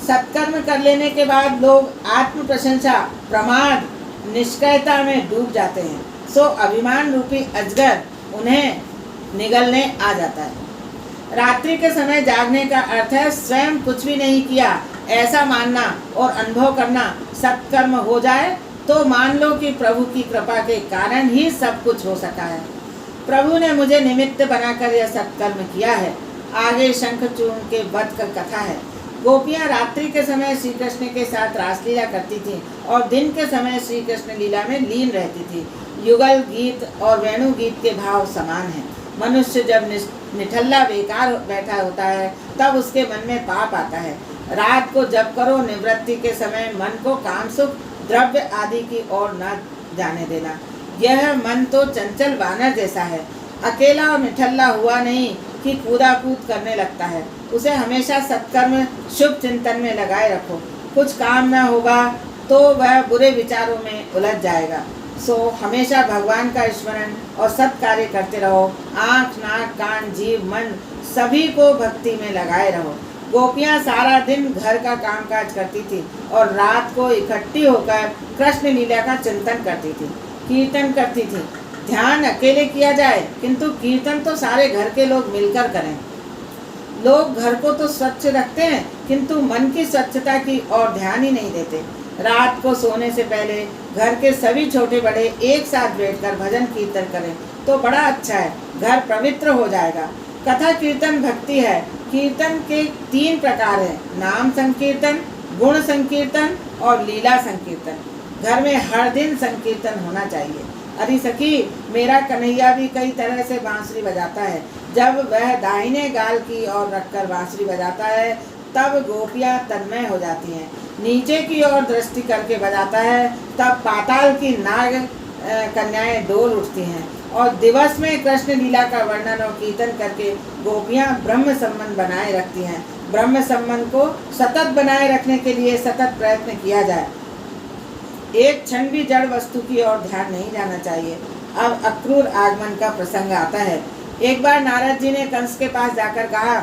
सत्कर्म कर लेने के बाद लोग आत्म प्रशंसा, प्रमाद, निष्क्रियता में डूब जाते हैं। सो अभिमान रूपी अजगर उन्हें निगलने आ जाता है। रात्रि के समय जागने का अर्थ है स्वयं कुछ भी नहीं किया ऐसा मानना और अनुभव करना। सत्कर्म हो जाए तो मान लो कि प्रभु की कृपा के कारण ही सब कुछ हो सका है। प्रभु ने मुझे निमित्त बनाकर यह सत्कर्म किया है। आगे शंखचूर्ण के वध का कथा है। गोपियाँ रात्रि के समय श्री कृष्ण के साथ रासलीला करती थीं और दिन के समय श्री कृष्ण लीला में लीन रहती थी। युगल गीत और वेणु गीत के भाव समान हैं। मनुष्य जब निठल्ला बेकार बैठा होता है तब उसके मन में पाप आता है। रात को जप करो, निवृत्ति के समय मन को काम सुख, द्रव्य आदि की ओर न जाने देना। यह मन तो चंचल वानर जैसा है, अकेला और निठल्ला हुआ नहीं कि कूदा कूद करने लगता है। उसे हमेशा सत्कर्म शुभ चिंतन में लगाए रखो। कुछ काम न होगा तो वह बुरे विचारों में उलझ जाएगा। सो हमेशा भगवान का स्मरण और सत्कार्य करते रहो। आँख, नाक, कान, जीव, मन सभी को भक्ति में लगाए रहो। गोपियाँ सारा दिन घर का कामकाज करती थी और रात को इकट्ठी होकर कृष्ण लीला का चिंतन करती थी, कीर्तन करती थी। ध्यान अकेले किया जाए, किंतु कीर्तन तो सारे घर के लोग मिलकर करें। लोग घर को तो स्वच्छ रखते हैं, किंतु मन की स्वच्छता की ओर ध्यान ही नहीं देते। रात को सोने से पहले घर के सभी छोटे बड़े एक साथ बैठकर भजन कीर्तन करें तो बड़ा अच्छा है, घर पवित्र हो जाएगा। कथा कीर्तन भक्ति है। कीर्तन के 3 प्रकार हैं, नाम संकीर्तन, गुण संकीर्तन और लीला संकीर्तन। घर में हर दिन संकीर्तन होना चाहिए। अरे सखी, मेरा कन्हैया भी कई तरह से बांसुरी बजाता है। जब वह दाहिने गाल की ओर रखकर बांसुरी बजाता है तब गोपियाँ तन्मय हो जाती हैं। नीचे की ओर दृष्टि करके बजाता है तब पाताल की नाग कन्याएं डोल उठती हैं। और दिवस में कृष्ण लीला का वर्णन और कीर्तन करके गोपियाँ ब्रह्म संबंध बनाए रखती हैं। ब्रह्म संबंध को सतत बनाए रखने के लिए सतत प्रयत्न किया जाए। एक क्षण भी जड़ वस्तु की ओर ध्यान नहीं जाना चाहिए। अब अक्रूर आगमन का प्रसंग आता है। एक बार नारद जी ने कंस के पास जाकर कहा,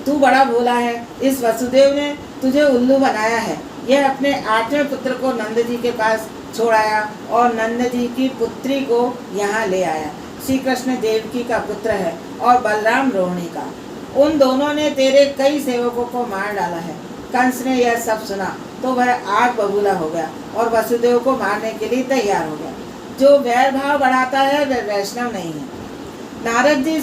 तू बड़ा भोला है, इस वसुदेव ने तुझे उल्लू बनाया है। यह अपने 8वें पुत्र को नंद जी के पास छोड़ाया और नंद जी की पुत्री को यहाँ ले आया। श्री कृष्ण देवकी का पुत्र है और बलराम रोहिणी का। उन दोनों ने तेरे कई सेवकों को मार डाला है। कंस ने यह सब सुना तो वह आग बबूला हो गया और वसुदेव को मारने के लिए तैयार हो गया। जो वैर भाव बढ़ाता है वह वैष्णव नहीं है। नारद जी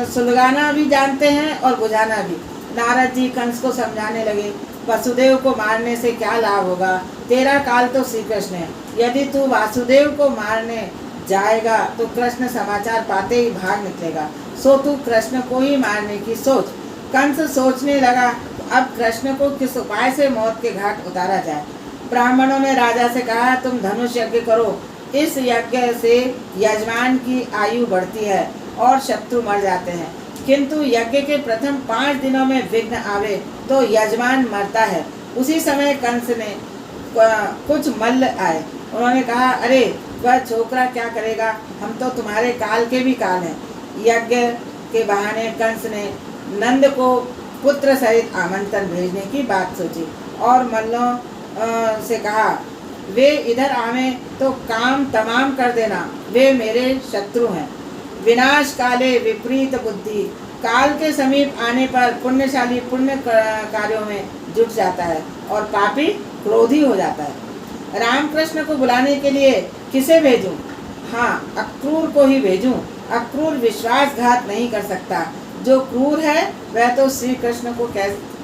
सुलगाना भी जानते हैं और बुझाना भी। नारद जी कंस को समझाने लगे, वसुदेव को मारने से क्या लाभ होगा? तेरा काल तो श्री कृष्ण है। यदि तू वासुदेव को मारने जाएगा तो कृष्ण समाचार पाते ही भाग निकलेगा। सो तू कृष्ण को ही मारने की सोच। कंस सोचने लगा, अब कृष्ण को किस उपाय से मौत के घाट उतारा जाए। ब्राह्मणों ने राजा से कहा, तुम धनुष यज्ञ करो। इस यज्ञ से यजमान की आयु बढ़ती है और शत्रु मर जाते हैं, किंतु यज्ञ के प्रथम 5 दिनों में विघ्न आवे तो यजमान मरता है उसी समय कंस ने कुछ मल्ल आए। उन्होंने कहा, अरे वह छोकरा क्या करेगा, हम तो तुम्हारे काल के भी काल हैं। यज्ञ के बहाने कंस ने नंद को पुत्र सहित आमंत्रण भेजने की बात सोची और मल्लों से कहा, वे इधर आवे तो काम तमाम कर देना, वे मेरे शत्रु हैं। विनाश काले विपरीत बुद्धि, काल के समीप आने पर पुण्यशाली पुण्य कार्यों में जुट जाता है और पापी क्रोधी हो जाता है। रामकृष्ण को बुलाने के लिए किसे भेजूं? हाँ, अक्रूर को ही भेजूं। अक्रूर विश्वासघात नहीं कर सकता। जो क्रूर है वह तो श्री कृष्ण को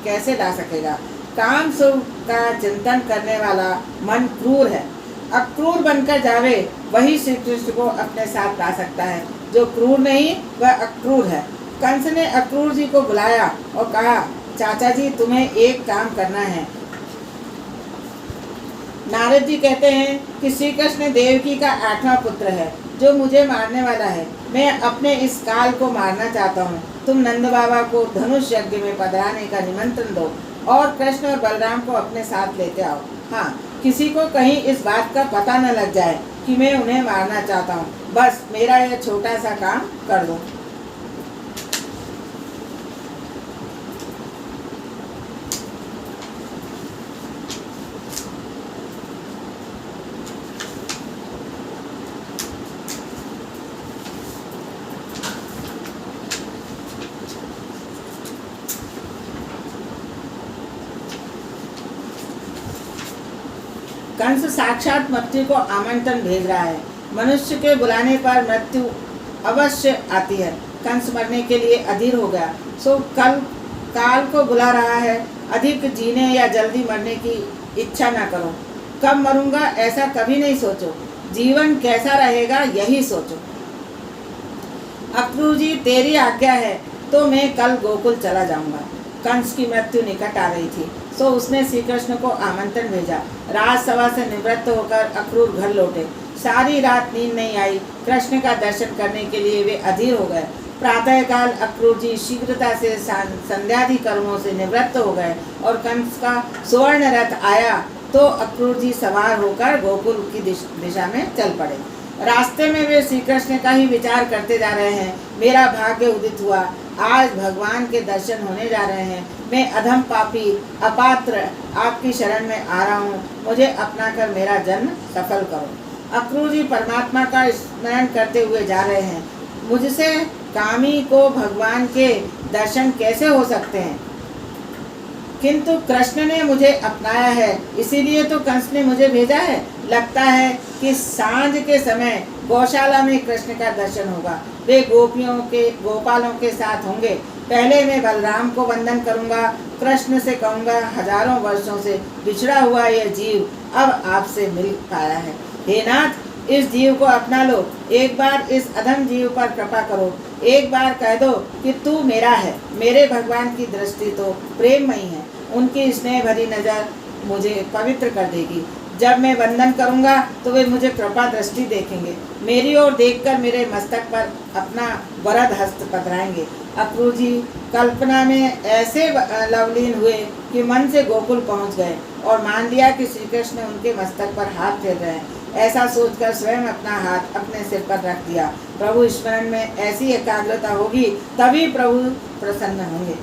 कैसे ला सकेगा? काम सुख का चिंतन करने वाला मन क्रूर है। अक्रूर बनकर जावे वही श्री कृष्ण को अपने साथ ला सकता है। जो क्रूर नहीं वह अक्रूर है। कंस ने अक्रूर जी को बुलाया और कहा, चाचा जी तुम्हें एक काम करना है। नारद जी कहते हैं कि श्री कृष्ण देवकी का 8वां पुत्र है जो मुझे मारने वाला है। मैं अपने इस काल को मारना चाहता हूँ। तुम नंद बाबा को धनुष यज्ञ में पधराने का निमंत्रण दो और कृष्ण और बलराम को अपने साथ लेते आओ। हाँ, किसी को कहीं इस बात का पता न लग जाए कि मैं उन्हें मारना चाहता हूँ। बस मेरा यह छोटा सा काम कर दो। कंस साक्षात मृत्यु को आमंत्रण भेज रहा है। मनुष्य के बुलाने पर मृत्यु अवश्य आती है। कंस मरने के लिए अधीर हो गया, सो काल को बुला रहा है। अधिक जीने या जल्दी मरने की इच्छा न करो। कब मरूंगा ऐसा कभी नहीं सोचो। जीवन कैसा रहेगा यही सोचो। अक्रूर जी, तेरी आज्ञा है तो मैं कल गोकुल चला जाऊंगा। कंस की मृत्यु निकट आ रही थी, सो उसने श्री कृष्ण को आमंत्रण भेजा। राजसभा से निवृत्त होकर अक्रूर घर लौटे। सारी रात नींद नहीं आई। कृष्ण का दर्शन करने के लिए वे अधीर हो गए। प्रातःकाल अक्रूर जी शीघ्रता से संध्यादि कर्मों से निवृत्त हो गए और कंस का सुवर्ण रथ आया तो अक्रूर जी सवार होकर गोकुल की दिशा में चल पड़े। रास्ते में वे श्री कृष्ण का ही विचार करते जा रहे हैं। मेरा भाग्य उदित हुआ, आज भगवान के दर्शन होने जा रहे हैं। मैं अधम पापी अपात्र आपकी शरण में आ रहा हूँ, मुझे अपना कर मेरा जन्म सफल करो। अक्रूर जी परमात्मा का स्मरण करते हुए जा रहे हैं। मुझसे कामी को भगवान के दर्शन कैसे हो सकते हैं? किंतु कृष्ण ने मुझे अपनाया है, इसीलिए तो कंस ने मुझे भेजा है। लगता है कि सांझ के समय गौशाला में कृष्ण का दर्शन होगा। वे गोपालों के साथ होंगे। पहले मैं बलराम को वंदन करूंगा। कृष्ण से कहूंगा, हजारों वर्षों से बिछड़ा हुआ यह जीव अब आपसे मिल पाया है। हे नाथ, इस जीव को अपना लो। एक बार इस अधम जीव पर कृपा करो। एक बार कह दो कि तू मेरा है। मेरे भगवान की दृष्टि तो प्रेममयी है। उनकी स्नेह भरी नज़र मुझे पवित्र कर देगी। जब मैं वंदन करूंगा तो वे मुझे कृपा दृष्टि देखेंगे। मेरी ओर देखकर मेरे मस्तक पर अपना वरद हस्त पधराएंगे। अक्रूर जी कल्पना में ऐसे लवलीन हुए कि मन से गोकुल पहुंच गए और मान लिया कि श्री कृष्ण उनके मस्तक पर हाथ फेर रहे हैं। ऐसा सोचकर स्वयं अपना हाथ अपने सिर पर रख दिया। प्रभु स्मरण में ऐसी एकाग्रता होगी तभी प्रभु प्रसन्न होंगे।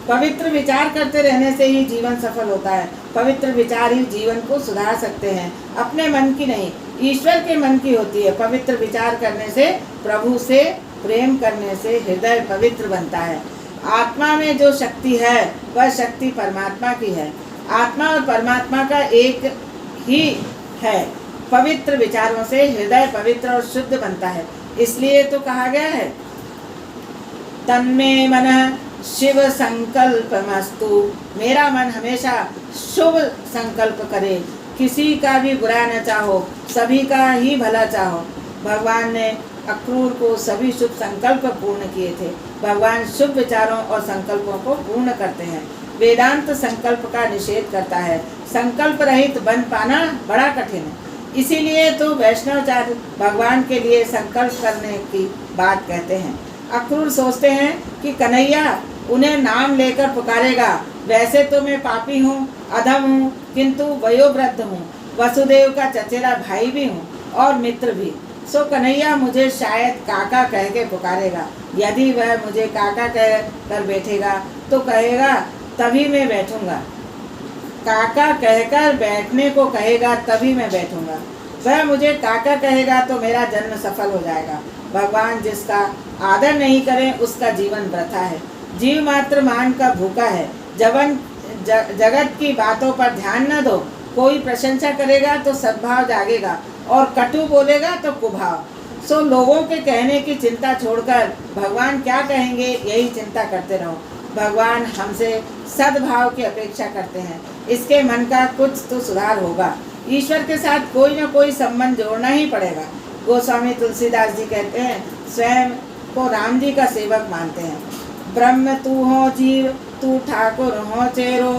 पवित्र विचार करते रहने से ही जीवन सफल होता है। पवित्र विचार ही जीवन को सुधार सकते हैं। अपने मन की नहीं, ईश्वर के मन की होती है। पवित्र विचार करने से, प्रभु से प्रेम करने से हृदय पवित्र बनता है। आत्मा में जो शक्ति है वह शक्ति परमात्मा की है। आत्मा और परमात्मा का एक ही है। पवित्र विचारों से हृदय पवित्र और शुद्ध बनता है। इसलिए तो कहा गया है, तन्मे मनः शिव संकल्पमस्तु। मेरा मन हमेशा शुभ संकल्प करे, किसी का भी बुरा न चाहो, सभी का ही भला चाहो। भगवान ने अक्रूर को सभी शुभ संकल्प पूर्ण किए थे। भगवान शुभ विचारों और संकल्पों को पूर्ण करते हैं। वेदांत संकल्प का निषेध करता है। संकल्प रहित बन पाना बड़ा कठिन है। इसीलिए तो वैष्णवाचार्य भगवान के लिए संकल्प करने की बात कहते हैं। अक्रूर सोचते हैं कि कन्हैया उन्हें नाम लेकर पुकारेगा वैसे तो मैं पापी हूँ, अधम हूँ, किंतु वयोवृद्ध हूँ, वसुदेव का चचेरा भाई भी हूँ और मित्र भी। सो कन्हैया मुझे शायद काका कह के पुकारेगा। यदि वह मुझे काका कह कर बैठेगा तो कहेगा तभी मैं बैठूंगा। काका कहकर बैठने को कहेगा तभी मैं बैठूंगा। वह मुझे काका कहेगा तो मेरा जन्म सफल हो जाएगा। भगवान जिसका आदर नहीं करे उसका जीवन वृथा है। जीव मात्र मान का भूखा है। जगत की बातों पर ध्यान न दो। कोई प्रशंसा करेगा तो सद्भाव जागेगा और कटु बोलेगा तो कुभाव। सो लोगों के कहने की चिंता छोड़कर भगवान क्या कहेंगे यही चिंता करते रहो। भगवान हमसे सद्भाव की अपेक्षा करते हैं। इसके मन का कुछ तो सुधार होगा। ईश्वर के साथ कोई न कोई संबंध जोड़ना ही पड़ेगा। गोस्वामी तुलसीदास जी कहते हैं, स्वयं को राम जी का सेवक मानते हैं। ब्रह्म तू हो जीव, तू ठाकुर हो चेरो,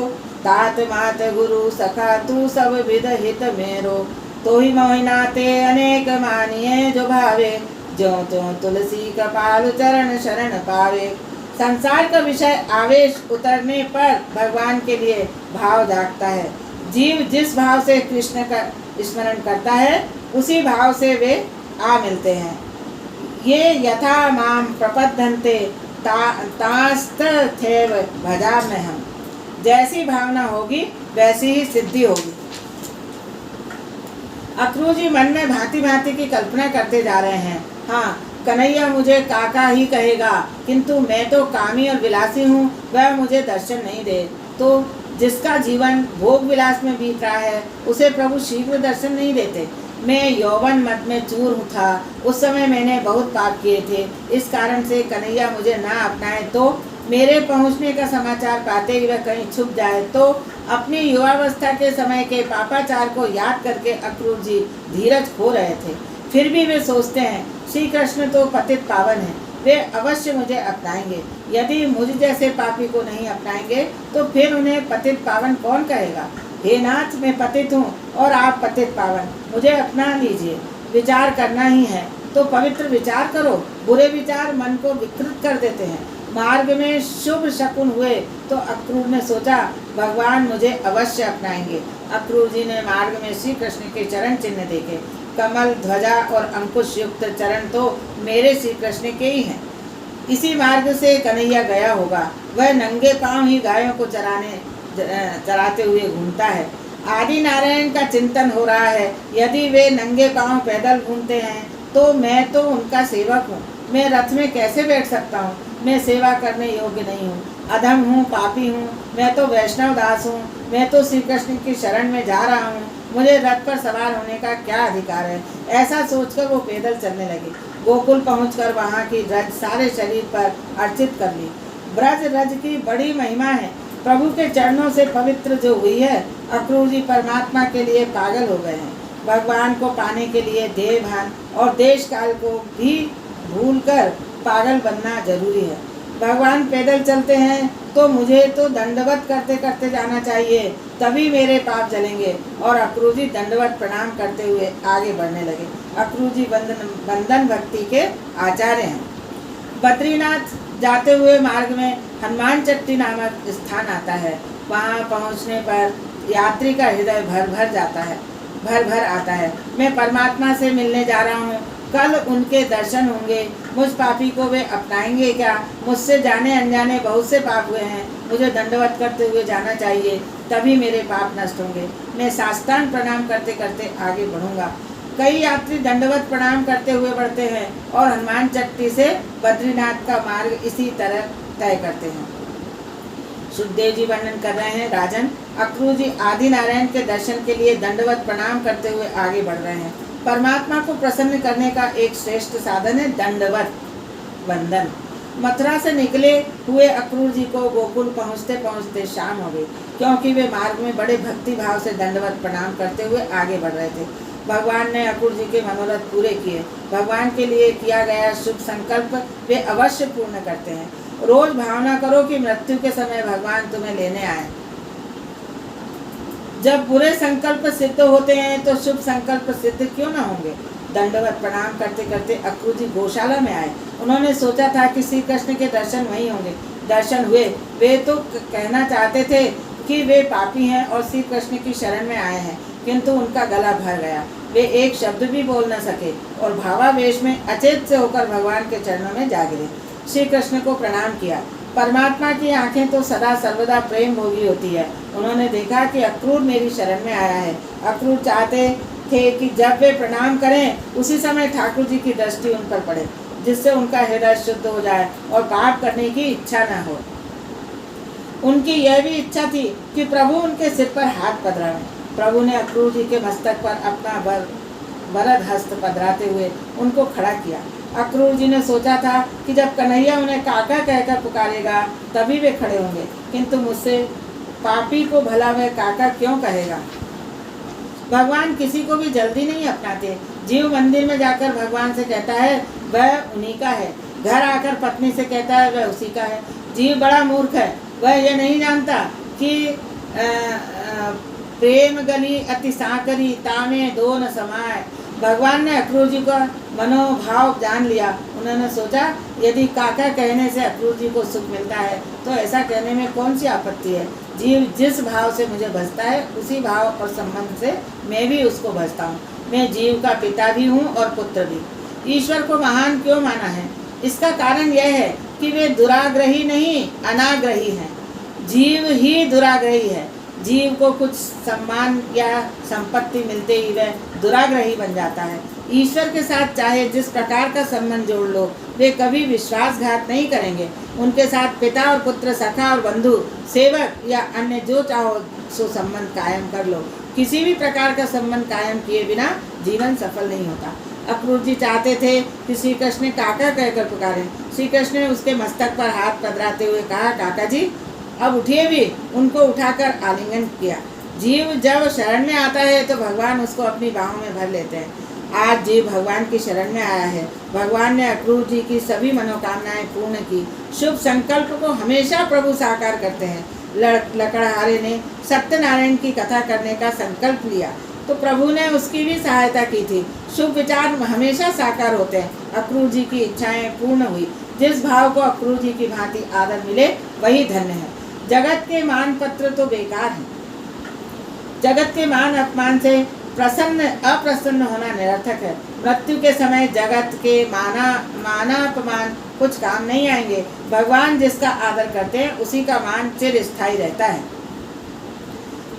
तात मात गुरु सखा तू सब विद हित मेरो। तो ही मोहि नाते अनेक मानिए जो भावे, जो त्यों तुलसी कपाल चरण शरण पावे। संसार का विषय आवेश उतरने पर भगवान के लिए भाव जागता है। जीव जिस भाव से कृष्ण का स्मरण करता है उसी भाव से वे आ मिलते हैं। ये यथा माम प्रपद्यन्ते तास्तथैव भजाम्य हम। जैसी भावना होगी वैसी ही सिद्धि होगी। अक्रूर जी मन में भांति भांति की कल्पना करते जा रहे हैं। हाँ, कन्हैया मुझे काका ही कहेगा, किंतु मैं तो कामी और विलासी हूँ, वह मुझे दर्शन नहीं दे तो जिसका जीवन भोग विलास में बीत रहा है उसे प्रभु शीघ्र दर्शन नहीं देते। मैं यौवन मत में चूर था, उस समय मैंने बहुत पाप किए थे। इस कारण से कन्हैया मुझे ना अपनाए तो मेरे पहुँचने का समाचार पाते ही वह कहीं छुप जाए तो अपनी युवावस्था के समय के पापाचार को याद करके अक्रूर जी धीरज खो रहे थे। फिर भी वे सोचते हैं श्री कृष्ण तो पतित पावन है, वे अवश्य मुझे अपनाएंगे। यदि मुझ जैसे पापी को नहीं अपनाएंगे तो फिर उन्हें पतित पावन कौन कहेगा। हे नाथ, मैं पतित हूँ और आप पतित पावन, मुझे अपना लीजिए। विचार करना ही है तो पवित्र विचार करो। बुरे विचार मन को विकृत कर देते हैं। मार्ग में शुभ शकुन हुए तो अक्रूर ने सोचा भगवान मुझे अवश्य अपनाएंगे। अक्रूर जी ने मार्ग में श्री कृष्ण के चरण चिन्ह देखे। कमल, ध्वजा और अंकुश युक्त चरण तो मेरे श्री कृष्ण के ही हैं। इसी मार्ग से कन्हैया गया होगा। वह नंगे पांव ही गायों को चराते हुए घूमता है। आदि नारायण का चिंतन हो रहा है। यदि वे नंगे पांव पैदल घूमते हैं तो मैं तो उनका सेवक हूँ। मैं रथ में कैसे बैठ सकता हूँ। मैं सेवा करने योग्य नहीं हूँ, अधम हूँ, पापी हूँ। मैं तो वैष्णव दास हूँ। मैं तो श्री कृष्ण की शरण में जा रहा हूँ। मुझे रथ पर सवार होने का क्या अधिकार है। ऐसा सोचकर वो पैदल चलने लगे। गोकुल पहुंचकर वहाँ की रज सारे शरीर पर अर्चित कर ली। ब्रज रज की बड़ी महिमा है। प्रभु के चरणों से पवित्र जो हुई है। अक्रूर जी परमात्मा के लिए पागल हो गए हैं। भगवान को पाने के लिए देह भान और देश काल को भी भूलकर पागल बनना जरूरी है। भगवान पैदल चलते हैं तो मुझे तो दंडवत करते करते जाना चाहिए, तभी मेरे पाप जलेंगे। और अक्रूर जी दंडवत प्रणाम करते हुए आगे बढ़ने लगे। अक्रूर जी बंधन भक्ति के आचार्य हैं। बद्रीनाथ जाते हुए मार्ग में हनुमान चट्टी नामक स्थान आता है। वहाँ पहुँचने पर यात्री का हृदय भर भर आता है। मैं परमात्मा से मिलने जा रहा हूँ। कल उनके दर्शन होंगे। मुझ पापी को वे अपनाएंगे क्या। मुझसे जाने अनजाने बहुत से पाप हुए हैं। मुझे दंडवत करते हुए जाना चाहिए, तभी मेरे पाप नष्ट होंगे। मैं साष्टांग प्रणाम करते करते आगे बढ़ूंगा। कई यात्री दंडवत प्रणाम करते हुए बढ़ते हैं और हनुमान चट्टी से बद्रीनाथ का मार्ग इसी तरह तय करते हैं। सुखदेव जी वर्णन कर रहे हैं, राजन, अक्रूर जी आदि नारायण के दर्शन के लिए दंडवत प्रणाम करते हुए आगे बढ़ रहे हैं। परमात्मा को प्रसन्न करने का एक श्रेष्ठ साधन है दंडवत वंदन। मथुरा से निकले हुए अक्रूर जी को गोकुल पहुँचते पहुँचते शाम हो गई, क्योंकि वे मार्ग में बड़े भक्ति भाव से दंडवत प्रणाम करते हुए आगे बढ़ रहे थे। भगवान ने अक्रूर जी के मनोरथ पूरे किए। भगवान के लिए किया गया शुभ संकल्प वे अवश्य पूर्ण करते हैं। रोज भावना करो कि मृत्यु के समय भगवान तुम्हें लेने आए। जब बुरे संकल्प सिद्ध होते हैं तो शुभ संकल्प सिद्ध क्यों न होंगे। दंडवत प्रणाम करते करते अक्रूर जी गौशाला में आए। उन्होंने सोचा था कि श्री कृष्ण के दर्शन वहीं होंगे, दर्शन हुए। वे तो कहना चाहते थे कि वे पापी हैं और श्री कृष्ण की शरण में आए हैं, किंतु उनका गला भर गया। वे एक शब्द भी बोल न सके और भावावेश में अचेत से होकर भगवान के चरणों में जा गिरे। श्री कृष्ण को प्रणाम किया। परमात्मा की आंखें तो सदा सर्वदा प्रेम भोगी होती है। उन्होंने देखा कि अक्रूर मेरी शरण में आया है। अक्रूर चाहते थे कि जब वे प्रणाम करें उसी समय ठाकुर जी की दृष्टि उन पर पड़े, जिससे उनका हृदय शुद्ध हो जाए और पाप करने की इच्छा न हो। उनकी यह भी इच्छा थी कि प्रभु उनके सिर पर हाथ पधराएं। प्रभु ने अक्रूर जी के मस्तक पर अपना वरद हस्त पधराते हुए उनको खड़ा किया। अक्रूर जी ने सोचा था कि जब कन्हैया उन्हें काका कहकर पुकारेगा तभी वे खड़े होंगे, किंतु मुझसे पापी को भला वह काका क्यों कहेगा। भगवान किसी को भी जल्दी नहीं अपनाते। जीव मंदिर में जाकर भगवान से कहता है वह उन्हीं का है, घर आकर पत्नी से कहता है वह उसी का है। जीव बड़ा मूर्ख है, वह यह नहीं जानता कि प्रेम गली अति साकरी तामे दो न समाए। भगवान ने अक्रूर जी का मनोभाव जान लिया। उन्होंने सोचा यदि काका कहने से अक्रूर जी को सुख मिलता है तो ऐसा कहने में कौन सी आपत्ति है। जीव जिस भाव से मुझे भजता है उसी भाव और संबंध से मैं भी उसको भजता हूँ। मैं जीव का पिता भी हूँ और पुत्र भी। ईश्वर को महान क्यों माना है? इसका कारण यह है कि वे दुराग्रही नहीं अनाग्रही हैं। जीव ही दुराग्रही है। जीव को कुछ सम्मान या संपत्ति मिलते ही वह दुराग्रही बन जाता है। ईश्वर के साथ चाहे जिस प्रकार का संबंध जोड़ लो, वे कभी विश्वासघात नहीं करेंगे। उनके साथ पिता और पुत्र, सखा और बंधु, सेवक या अन्य जो चाहो सो संबंध कायम कर लो। किसी भी प्रकार का संबंध कायम किए बिना जीवन सफल नहीं होता। अक्रूर जी चाहते थे कि श्री कृष्ण काका कहकर पुकारें। श्री कृष्ण ने उसके मस्तक पर हाथ पधराते हुए कहा, काका जी अब उठिए भी। उनको उठाकर आलिंगन किया। जीव जब शरण में आता है तो भगवान उसको अपनी बाहों में भर लेते हैं। आज जीव भगवान की शरण में आया है। भगवान ने अक्रूर जी की सभी मनोकामनाएं पूर्ण की। शुभ संकल्प को हमेशा प्रभु साकार करते हैं। लकड़हारे ने सत्यनारायण की कथा करने का संकल्प लिया तो प्रभु ने उसकी भी सहायता की थी। शुभ विचार हमेशा साकार होते हैं। अक्रूर जी की इच्छाएं पूर्ण हुई। जिस भाव को अक्रूर जी की भांति आदर मिले वही धन्य है। जगत के मान पत्र तो बेकार है। जगत के मान अपमान से अप्रसन्न होना निरर्थक है। मृत्यु के समय जगत के मानापमान कुछ काम नहीं आएंगे। भगवान जिसका आदर करते हैं उसी का मान चिर स्थायी रहता है।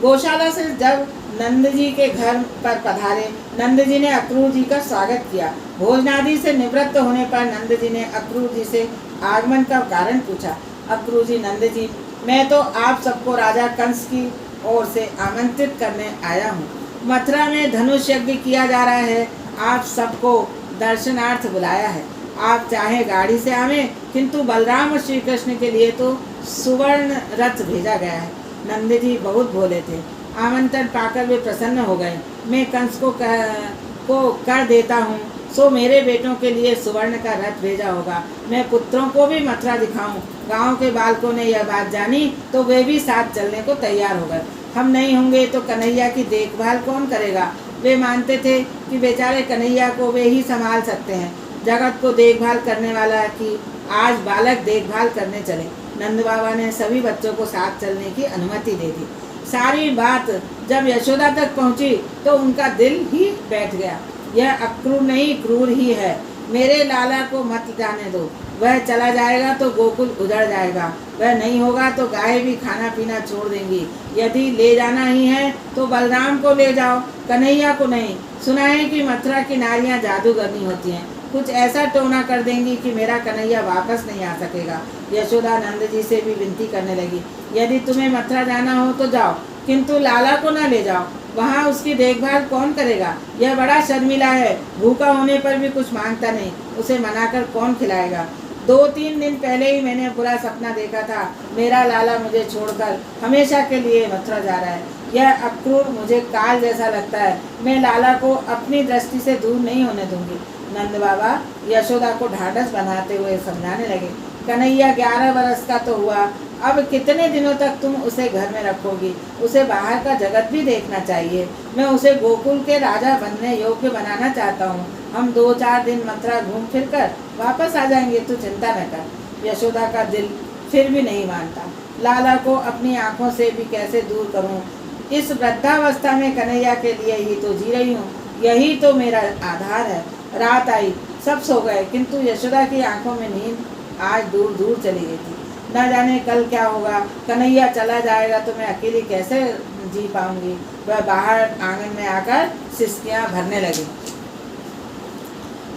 गौशाला से जब नंद जी के घर पर पधारे, नंद जी ने अक्रूर जी का स्वागत किया। भोजनादि से निवृत्त होने पर नंद जी ने अक्रूर जी से आगमन का कारण पूछा। अक्रूर जी, नंद जी, मैं तो आप सबको राजा कंस की ओर से आमंत्रित करने आया हूँ। मथुरा में धनुष यज्ञ किया जा रहा है। आप सबको दर्शनार्थ बुलाया है। आप चाहे गाड़ी से आवें, किंतु बलराम और श्री कृष्ण के लिए तो सुवर्ण रथ भेजा गया है। नंद जी बहुत भोले थे। आमंत्रण पाकर वे प्रसन्न हो गए। मैं कंस को कर देता हूँ, सो मेरे बेटों के लिए सुवर्ण का रथ भेजा होगा। मैं पुत्रों को भी मथुरा दिखाऊं। गांव के बालकों ने यह बात जानी तो वे भी साथ चलने को तैयार हो गए। हम नहीं होंगे तो कन्हैया की देखभाल कौन करेगा? वे मानते थे कि बेचारे कन्हैया को वे ही संभाल सकते हैं। जगत को देखभाल करने वाला कि आज बालक देखभाल करने चले। नंद बाबा ने सभी बच्चों को साथ चलने की अनुमति दे दी। सारी बात जब यशोदा तक पहुंची तो उनका दिल ही बैठ गया। यह अक्रूर नहीं, क्रूर ही है। मेरे लाला को मत जाने दो। वह चला जाएगा तो गोकुल उजड़ जाएगा। वह नहीं होगा तो गाय भी खाना पीना छोड़ देंगी। यदि ले जाना ही है तो बलराम को ले जाओ, कन्हैया को नहीं। सुना है कि मथुरा की नारियां जादूगरनी होती हैं। कुछ ऐसा टोना कर देंगी कि मेरा कन्हैया वापस नहीं आ सकेगा। यशोदा नंद जी से भी विनती करने लगी, यदि तुम्हें मथुरा जाना हो तो जाओ, किंतु लाला को न ले जाओ। वहाँ उसकी देखभाल कौन करेगा? यह बड़ा शर्मिला है। भूखा होने पर भी कुछ मांगता नहीं। उसे मनाकर कौन खिलाएगा? 2-3 दिन पहले ही मैंने बुरा सपना देखा था। मेरा लाला मुझे छोड़कर हमेशा के लिए मथुरा जा रहा है। यह अक्रूर मुझे काल जैसा लगता है। मैं लाला को अपनी दृष्टि से दूर नहीं होने दूंगी। नंद बाबा यशोदा को ढाढ़स बनाते हुए समझाने लगे, कन्हैया 11 वर्ष का तो हुआ, अब कितने दिनों तक तुम उसे घर में रखोगी? उसे बाहर का जगत भी देखना चाहिए। मैं उसे गोकुल के राजा बनने योग्य बनाना चाहता हूँ। हम 2-4 दिन मथुरा घूम फिर कर वापस आ जाएंगे, तो चिंता न कर। यशोदा का दिल फिर भी नहीं मानता। लाला को अपनी आंखों से भी कैसे दूर करूं? इस वृद्धावस्था में कन्हैया के लिए ही तो जी रही हूँ, यही तो मेरा आधार है। रात आई, सब सो गए, किंतु यशोदा की आंखों में नींद आज दूर दूर चली गई थी। न जाने कल क्या होगा, कन्हैया चला जाएगा तो मैं अकेली कैसे जी पाऊंगी। वह बाहर आंगन में आकर सिसकियां भरने लगी।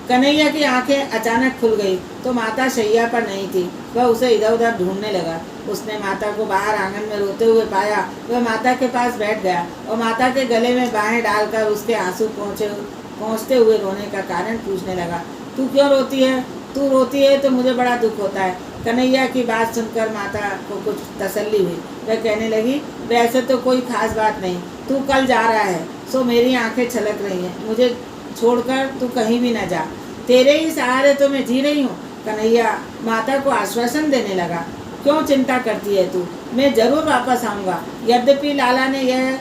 कन्हैया की आंखें अचानक खुल गई तो माता शैया पर नहीं थी। वह उसे इधर उधर ढूंढने लगा। उसने माता को बाहर आंगन में रोते हुए पाया। वह माता के पास बैठ गया और माता के गले में बाहें डालकर उसके आंसू पहुँचते हुए रोने का कारण पूछने लगा। तू क्यों रोती है? तू रोती है तो मुझे बड़ा दुख होता है। कन्हैया की बात सुनकर माता को कुछ तसल्ली हुई। वह कहने लगी, वैसे तो कोई खास बात नहीं, तू कल जा रहा है सो मेरी आंखें छलक रही हैं। मुझे छोड़कर तू कहीं भी न जा, तेरे ही सहारे तो मैं जी रही हूँ। कन्हैया माता को आश्वासन देने लगा। क्यों चिंता करती है तू? मैं जरूर वापस आऊँगा। यद्यपि लाला ने यह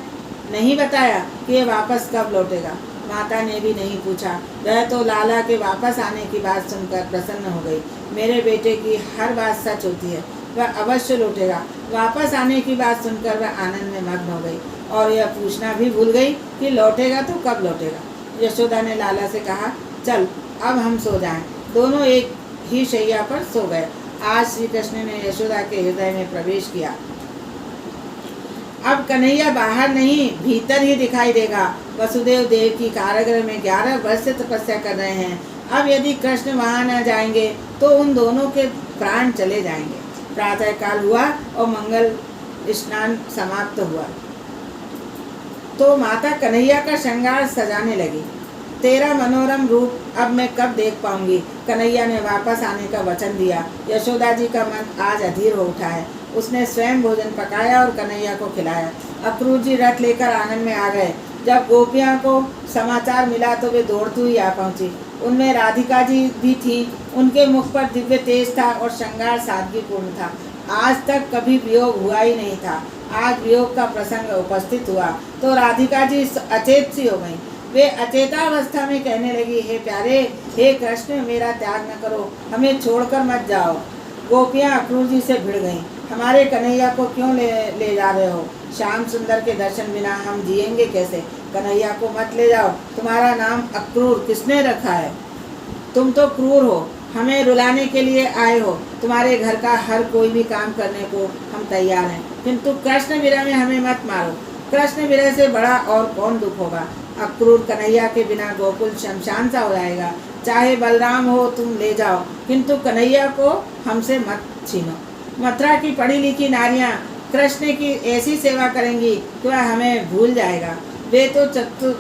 नहीं बताया कि ये वापस कब लौटेगा। माता ने भी नहीं पूछा। वह तो लाला के वापस आने की बात सुनकर प्रसन्न हो गई। मेरे बेटे की हर बात सच होती है, वह अवश्य लौटेगा। वापस आने की बात सुनकर वह आनंद में मग्न हो गई और यह पूछना भी भूल गई कि लौटेगा तो कब लौटेगा। यशोदा ने लाला से कहा, चल अब हम सो जाएं। दोनों एक ही शैया पर सो गए। आज श्री कृष्ण ने यशोदा के हृदय में प्रवेश किया। अब कन्हैया बाहर नहीं भीतर ही दिखाई देगा। वसुदेव देव की कारागृह में 11 वर्ष से तपस्या कर रहे हैं। अब यदि कृष्ण वहां न जाएंगे तो उन दोनों के प्राण चले जाएंगे। प्रातः काल हुआ और मंगल स्नान समाप्त हुआ तो माता कन्हैया का श्रृंगार सजाने लगी। तेरा मनोरम रूप अब मैं कब देख पाऊंगी। कन्हैया ने वापस आने का वचन दिया। यशोदा जी का मन आज अधीर हो उठा है। उसने स्वयं भोजन पकाया और कन्हैया को खिलाया। अक्रूर जी रथ लेकर आंगन में आ गए। जब गोपियां को समाचार मिला तो वे दौड़ती हुई आ पहुंची। उनमें राधिका जी भी थी। उनके मुख पर दिव्य तेज था और श्रृंगार सादगीपूर्ण था। आज तक कभी वियोग हुआ ही नहीं था। आज वियोग का प्रसंग उपस्थित हुआ तो राधिका जी अचेत सी हो गईं। वे अचेतावस्था में कहने लगी, हे प्यारे, हे कृष्ण, मेरा त्याग न करो, हमें छोड़कर मत जाओ। गोपियां अक्रूर जी से भिड़ गईं। हमारे कन्हैया को क्यों ले जा रहे हो? श्याम सुंदर के दर्शन बिना हम जिएंगे कैसे? कन्हैया को मत ले जाओ। तुम्हारा नाम अक्रूर किसने रखा है? तुम तो क्रूर हो, हमें रुलाने के लिए आए हो। तुम्हारे घर का हर कोई भी काम करने को हम तैयार हैं, किंतु कृष्ण विरह में हमें मत मारो। कृष्ण विरह से बड़ा और कौन दुख होगा। अक्रूर कन्हैया के बिना गोकुल शमशान सा हो जाएगा। चाहे बलराम हो तुम ले जाओ, किंतु कन्हैया को हमसे मत छीनो। मथुरा की पढ़ी लिखी नारियां कृष्ण की ऐसी सेवा करेंगी कि वह हमें भूल जाएगा। वे तो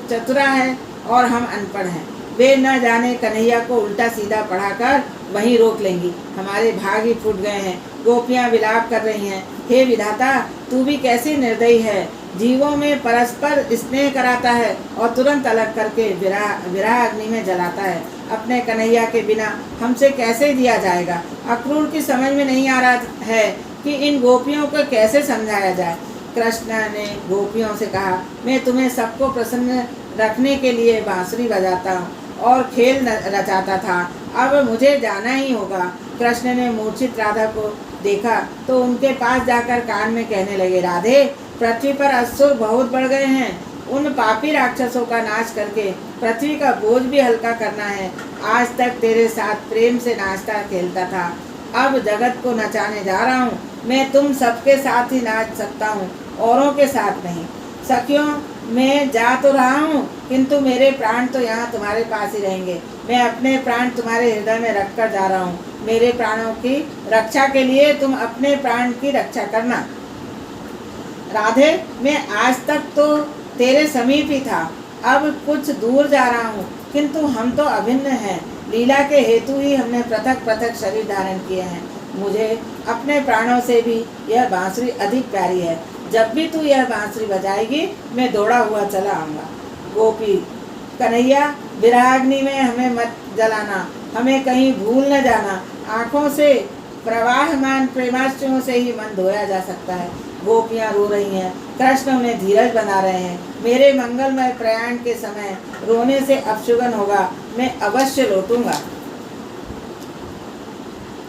चतुरा है और हम अनपढ़ हैं। वे न जाने कन्हैया को उल्टा सीधा पढ़ाकर वहीं रोक लेंगी। हमारे भाग ही फूट गए हैं। गोपियां विलाप कर रही हैं। हे विधाता, तू भी कैसी निर्दयी है। जीवों में परस्पर स्नेह कराता है और तुरंत अलग करके विरह अग्नि में जलाता है। अपने कन्हैया के बिना हमसे कैसे जिया जाएगा। अक्रूर की समझ में नहीं आ रहा है कि इन गोपियों को कैसे समझाया जाए। कृष्ण ने गोपियों से कहा, मैं तुम्हें सबको प्रसन्न रखने के लिए बांसुरी बजाता हूँ और खेल रचाता था। अब मुझे जाना ही होगा। कृष्ण ने मूर्छित राधा को देखा तो उनके पास जाकर कान में कहने लगे, राधे, पृथ्वी पर असुर बहुत बढ़ गए हैं। उन पापी राक्षसों का नाश करके पृथ्वी का बोझ भी हल्का करना है। आज तक तेरे साथ प्रेम से नाचता खेलता था, अब जगत को नचाने जा रहा हूँ। मैं तुम सबके साथ ही नाच सकता हूँ, औरों के साथ नहीं। सखियों, मैं जा तो रहा हूँ, किंतु मेरे प्राण तो यहाँ तुम्हारे पास ही रहेंगे। मैं अपने प्राण तुम्हारे हृदय में रख कर जा रहा हूँ। मेरे प्राणों की रक्षा के लिए तुम अपने प्राण की रक्षा करना। राधे, मैं आज तक तो तेरे समीप ही था, अब कुछ दूर जा रहा हूँ, किंतु हम तो अभिन्न हैं। लीला के हेतु ही हमने पृथक पृथक शरीर धारण किए हैं। मुझे अपने प्राणों से भी यह बांसुरी अधिक प्यारी है। जब भी तू यह बांसुरी बजाएगी, मैं दौड़ा हुआ चला आऊँगा। गोपी, कन्हैया, विराग्नि में हमें मत जलाना, हमें कहीं भूल न जाना। आँखों से प्रवाहमान प्रेमाश्रुओं से ही मन धोया जा सकता है। गोपियाँ रो रही हैं, कृष्ण उन्हें धीरज बना रहे हैं। मेरे मंगलमय प्रयाण के समय रोने से अपशुगन होगा। मैं अवश्य लौटूंगा।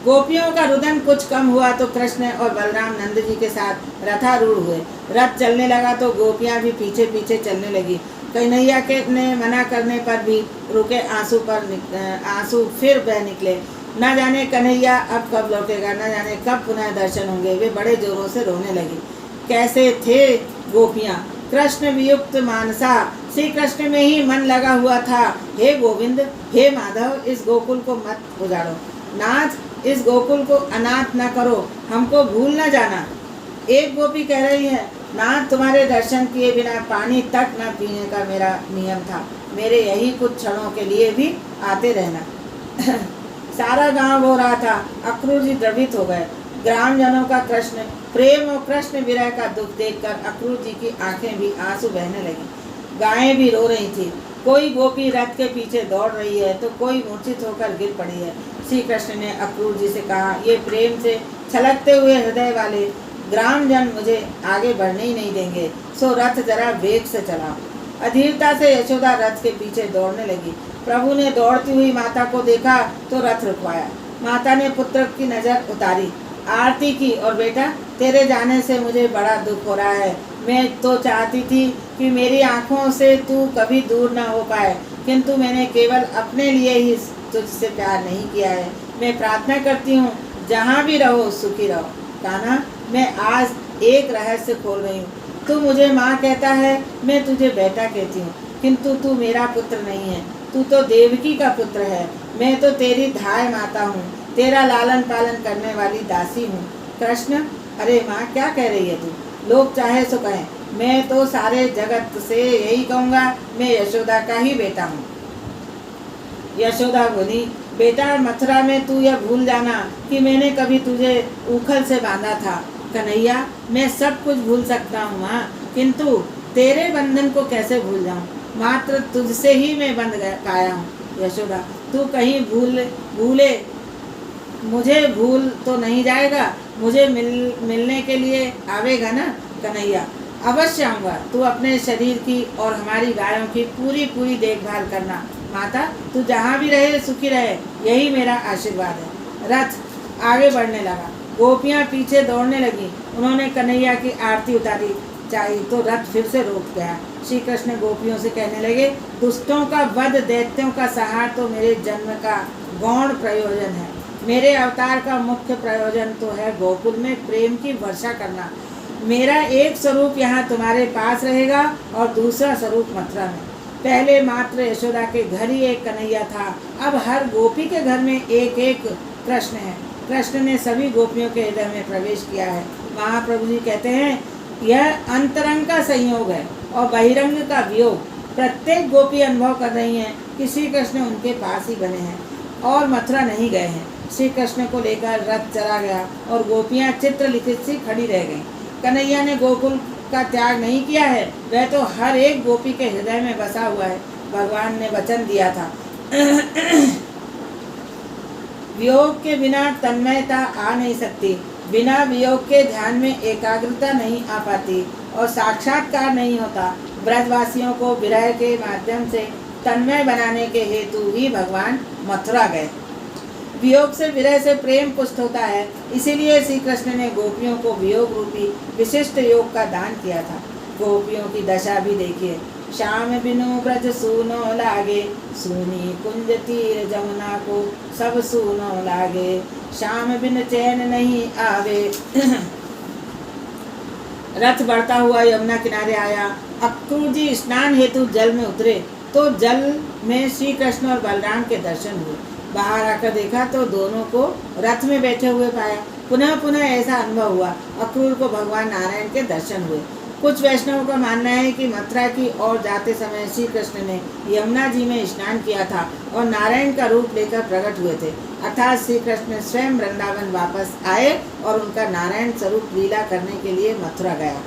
गोपियों का रुदन कुछ कम हुआ तो कृष्ण और बलराम नंद जी के साथ रथारूढ़ हुए। रथ चलने लगा तो गोपियां भी पीछे पीछे चलने लगी। कन्हैया के ने मना करने पर भी रुके आंसू फिर बह निकले। न जाने कन्हैया अब कब लौटेगा, न जाने कब पुनः दर्शन होंगे। वे बड़े जोरों से रोने लगी। कैसे थे गोपियां, कृष्ण वियुक्त मानसा, श्री कृष्ण में ही मन लगा हुआ था। हे गोविंद, हे माधव, इस गोकुल को मत उजाड़ो। नाथ, इस गोकुल को अनाथ न करो, हमको भूल न जाना। एक गोपी कह रही है, नाथ तुम्हारे दर्शन किए बिना पानी तक न पीने का मेरा नियम था। मेरे यही कुछ क्षणों के लिए भी आते रहना। सारा गांव रो रहा था। अक्रूर जी द्रवित हो गए। ग्रामजनों का कृष्ण प्रेम और कृष्ण विरह का दुख देखकर अक्रूर जी की आंखें भी आंसू बहने लगी। गायें भी रो रही थी। कोई गोपी रथ के पीछे दौड़ रही है तो कोई मूर्छित होकर गिर पड़ी है। श्री कृष्ण ने अक्रूर जी से कहा, ये प्रेम से छलकते हुए हृदय वाले ग्रामजन मुझे आगे बढ़ने ही नहीं देंगे, सो रथ जरा वेग से चलाओ। अधीरता से यशोदा रथ के पीछे दौड़ने लगी। प्रभु ने दौड़ती हुई माता को देखा तो रथ रुकवाया। माता ने पुत्र की नजर उतारी, आरती की और बेटा, तेरे जाने से मुझे बड़ा दुख हो रहा है। मैं तो चाहती थी कि मेरी आंखों से तू कभी दूर न हो पाए, किंतु मैंने केवल अपने लिए ही तुझसे प्यार नहीं किया है। मैं प्रार्थना करती हूँ, जहाँ भी रहो सुखी रहो। कान्हा, मैं आज एक रहस्य खोल रही हूँ। तू मुझे माँ कहता है, मैं तुझे बेटा कहती हूँ, किंतु तू मेरा पुत्र नहीं है। तू तो देवकी का पुत्र है। मैं तो तेरी धाय माता हूँ, तेरा लालन पालन करने वाली दासी हूँ। कृष्ण, अरे माँ, क्या कह रही है तू? लोग चाहे सो कहें, मैं तो सारे जगत से यही कहूँगा, मैं यशोदा का ही बेटा हूँ। यशोदा बोली, बेटा, मथुरा में तू यह भूल जाना कि मैंने कभी तुझे उखल से बांधा था। कन्हैया, मैं सब कुछ भूल सकता हूँ माँ, किंतु तेरे बंधन को कैसे भूल जाऊँ? मात्र तुझसे ही मैं बंध पाया हूँ। यशोदा, तू कहीं भूले मुझे भूल तो नहीं जाएगा? मुझे मिलने के लिए आवेगा ना? कन्हैया, अवश्य आऊँगा। तू अपने शरीर की और हमारी गायों की पूरी देखभाल करना। माता, तू जहाँ भी रहे सुखी रहे, यही मेरा आशीर्वाद है। रथ आगे बढ़ने लगा। गोपियाँ पीछे दौड़ने लगी। उन्होंने कन्हैया की आरती उतारी चाहिए तो रथ फिर से रुक गया। श्री कृष्ण गोपियों से कहने लगे, दुष्टों का वध, दैत्यों का संहार तो मेरे जन्म का गौण प्रयोजन है। मेरे अवतार का मुख्य प्रयोजन तो है गोकुल में प्रेम की वर्षा करना। मेरा एक स्वरूप यहाँ तुम्हारे पास रहेगा और दूसरा स्वरूप मथुरा में। पहले मात्र यशोदा के घर ही एक कन्हैया था, अब हर गोपी के घर में एक एक कृष्ण है। कृष्ण ने सभी गोपियों के हृदय में प्रवेश किया है। महाप्रभु जी कहते हैं, यह अंतरंग का संयोग है और बहिरंग का वियोग। प्रत्येक गोपी अनुभव कर रही हैं कि श्री कृष्ण उनके पास ही बने हैं और मथुरा नहीं गए हैं। श्री कृष्ण को लेकर रथ चला गया और गोपियाँ चित्रलिखित सी खड़ी रह गईं। कन्हैया ने गोकुल का त्याग नहीं किया है, वह तो हर एक गोपी के हृदय में बसा हुआ है। भगवान ने वचन दिया था, वियोग के बिना तन्मयता आ नहीं सकती, बिना वियोग के ध्यान में एकाग्रता नहीं आ पाती और साक्षात्कार नहीं होता। ब्रजवासियों को विरह के माध्यम से तन्मय बनाने के हेतु ही भगवान मथुरा गए। वियोग से विरह से प्रेम पुष्ट होता है, इसीलिए श्री कृष्ण ने गोपियों को वियोग रूपी विशिष्ट योग का दान किया था। गोपियों की दशा भी देखिए, श्याम बिनु ब्रज सूनो लागे, सूनी कुंज तीर जमुना को सब सूनो लागे, श्याम बिन चैन नहीं आवे। रथ बढ़ता हुआ यमुना किनारे आया। अक्रूर जी स्नान हेतु जल में उतरे तो जल में श्री कृष्ण और बलराम के दर्शन हुए। बाहर आकर देखा तो दोनों को रथ में बैठे हुए पाया। पुनः ऐसा अनुभव हुआ, अक्रूर को भगवान नारायण के दर्शन हुए। कुछ वैष्णवों का मानना है कि मथुरा की ओर जाते समय श्री कृष्ण ने यमुना जी में स्नान किया था और नारायण का रूप लेकर प्रकट हुए थे, अर्थात श्री कृष्ण स्वयं वृंदावन वापस आए और उनका नारायण स्वरूप लीला करने के लिए मथुरा गया।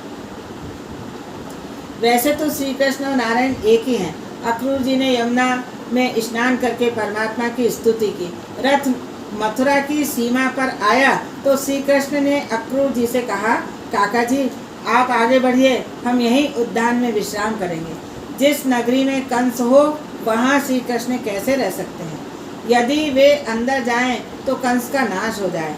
वैसे तो श्री कृष्ण और नारायण एक ही हैं। अक्रूर जी ने यमुना में स्नान करके परमात्मा की स्तुति की। रथ मथुरा की सीमा पर आया तो श्री कृष्ण ने अक्रूर जी से कहा, काका जी आप आगे बढ़िए, हम यहीं उद्यान में विश्राम करेंगे। जिस नगरी में कंस हो वहाँ श्री कृष्ण कैसे रह सकते हैं? यदि वे अंदर जाएं तो कंस का नाश हो जाए।